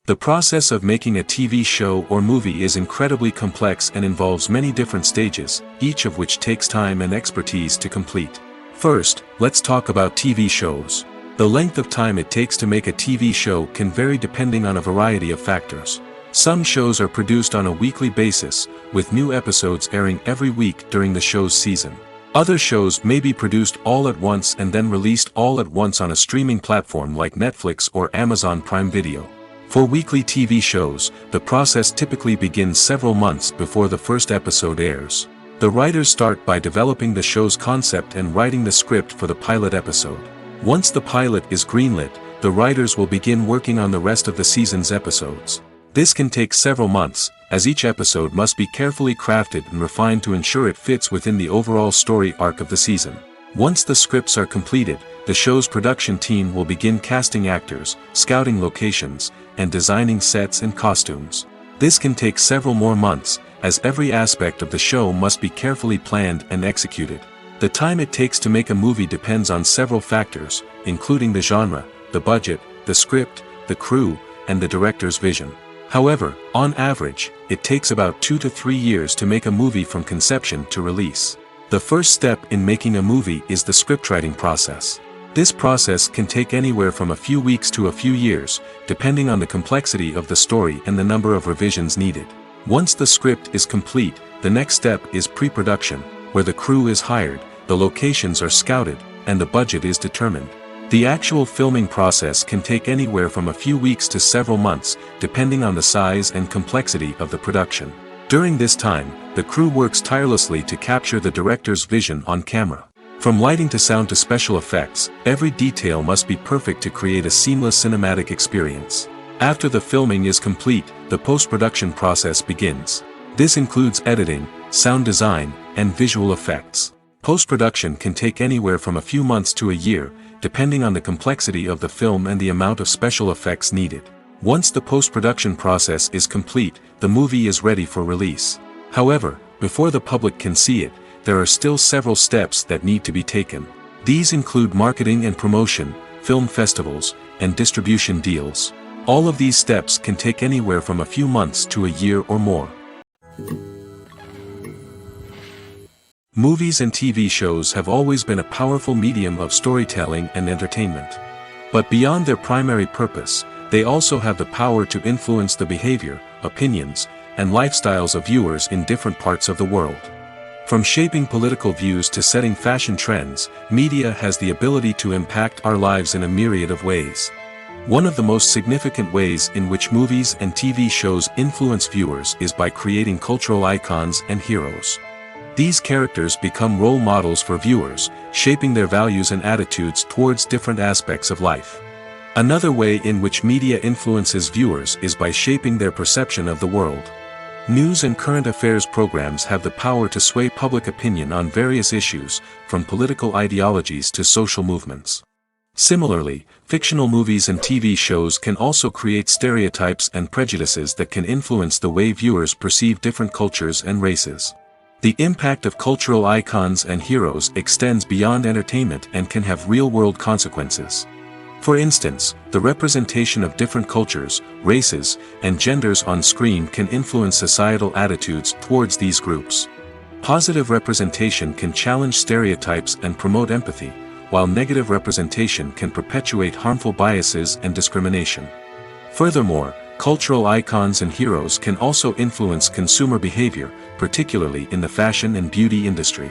A: The process of making a TV show or movie is incredibly complex and involves many different stages, each of which takes time and expertise to complete. First, let's talk about TV shows. The length of time it takes to make a TV show can vary depending on a variety of factors. Some shows are produced on a weekly basis, with new episodes airing every week during the show's season. Other shows may be produced all at once and then released all at once on a streaming platform like Netflix or Amazon Prime Video. For weekly TV shows, the process typically begins several months before the first episode airs. The writers start by developing the show's concept and writing the script for the pilot episode. Once the pilot is greenlit, the writers will begin working on the rest of the season's episodes. This can take several months, as each episode must be carefully crafted and refined to ensure it fits within the overall story arc of the season. Once the scripts are completed, the show's production team will begin casting actors, scouting locations, and designing sets and costumes. This can take several more months, as every aspect of the show must be carefully planned and executed. The time it takes to make a movie depends on several factors, including the genre, the budget, the script, the crew, and the director's vision. However, on average, it takes about 2 to 3 years to make a movie from conception to release. The first step in making a movie is the scriptwriting process. This process can take anywhere from a few weeks to a few years, depending on the complexity of the story and the number of revisions needed. Once the script is complete, the next step is pre-production, where the crew is hired, the locations are scouted, and the budget is determined. The actual filming process can take anywhere from a few weeks to several months, depending on the size and complexity of the production. During this time, the crew works tirelessly to capture the director's vision on camera. From lighting to sound to special effects, every detail must be perfect to create a seamless cinematic experience. After the filming is complete, the post-production process begins. This includes editing, sound design, and visual effects. Post-production can take anywhere from a few months to a year, depending on the complexity of the film and the amount of special effects needed. Once the post-production process is complete, the movie is ready for release. However, before the public can see it, there are still several steps that need to be taken. These include marketing and promotion, film festivals, and distribution deals. All of these steps can take anywhere from a few months to a year or more. Movies and TV shows have always been a powerful medium of storytelling and entertainment. But beyond their primary purpose, they also have the power to influence the behavior, opinions, and lifestyles of viewers in different parts of the world. From shaping political views to setting fashion trends, media has the ability to impact our lives in a myriad of ways. One of the most significant ways in which movies and TV shows influence viewers is by creating cultural icons and heroes. These characters become role models for viewers, shaping their values and attitudes towards different aspects of life. Another way in which media influences viewers is by shaping their perception of the world. News and current affairs programs have the power to sway public opinion on various issues, from political ideologies to social movements. Similarly, fictional movies and TV shows can also create stereotypes and prejudices that can influence the way viewers perceive different cultures and races. The impact of cultural icons and heroes extends beyond entertainment and can have real-world consequences. For instance, the representation of different cultures, races, and genders on screen can influence societal attitudes towards these groups. Positive representation can challenge stereotypes and promote empathy, while negative representation can perpetuate harmful biases and discrimination. Furthermore, cultural icons and heroes can also influence consumer behavior, particularly in the fashion and beauty industry.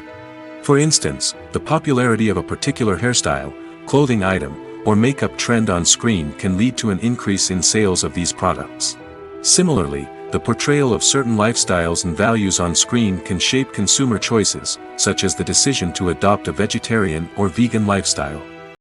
A: For instance, the popularity of a particular hairstyle, clothing item, or makeup trend on screen can lead to an increase in sales of these products. Similarly, the portrayal of certain lifestyles and values on screen can shape consumer choices, such as the decision to adopt a vegetarian or vegan lifestyle.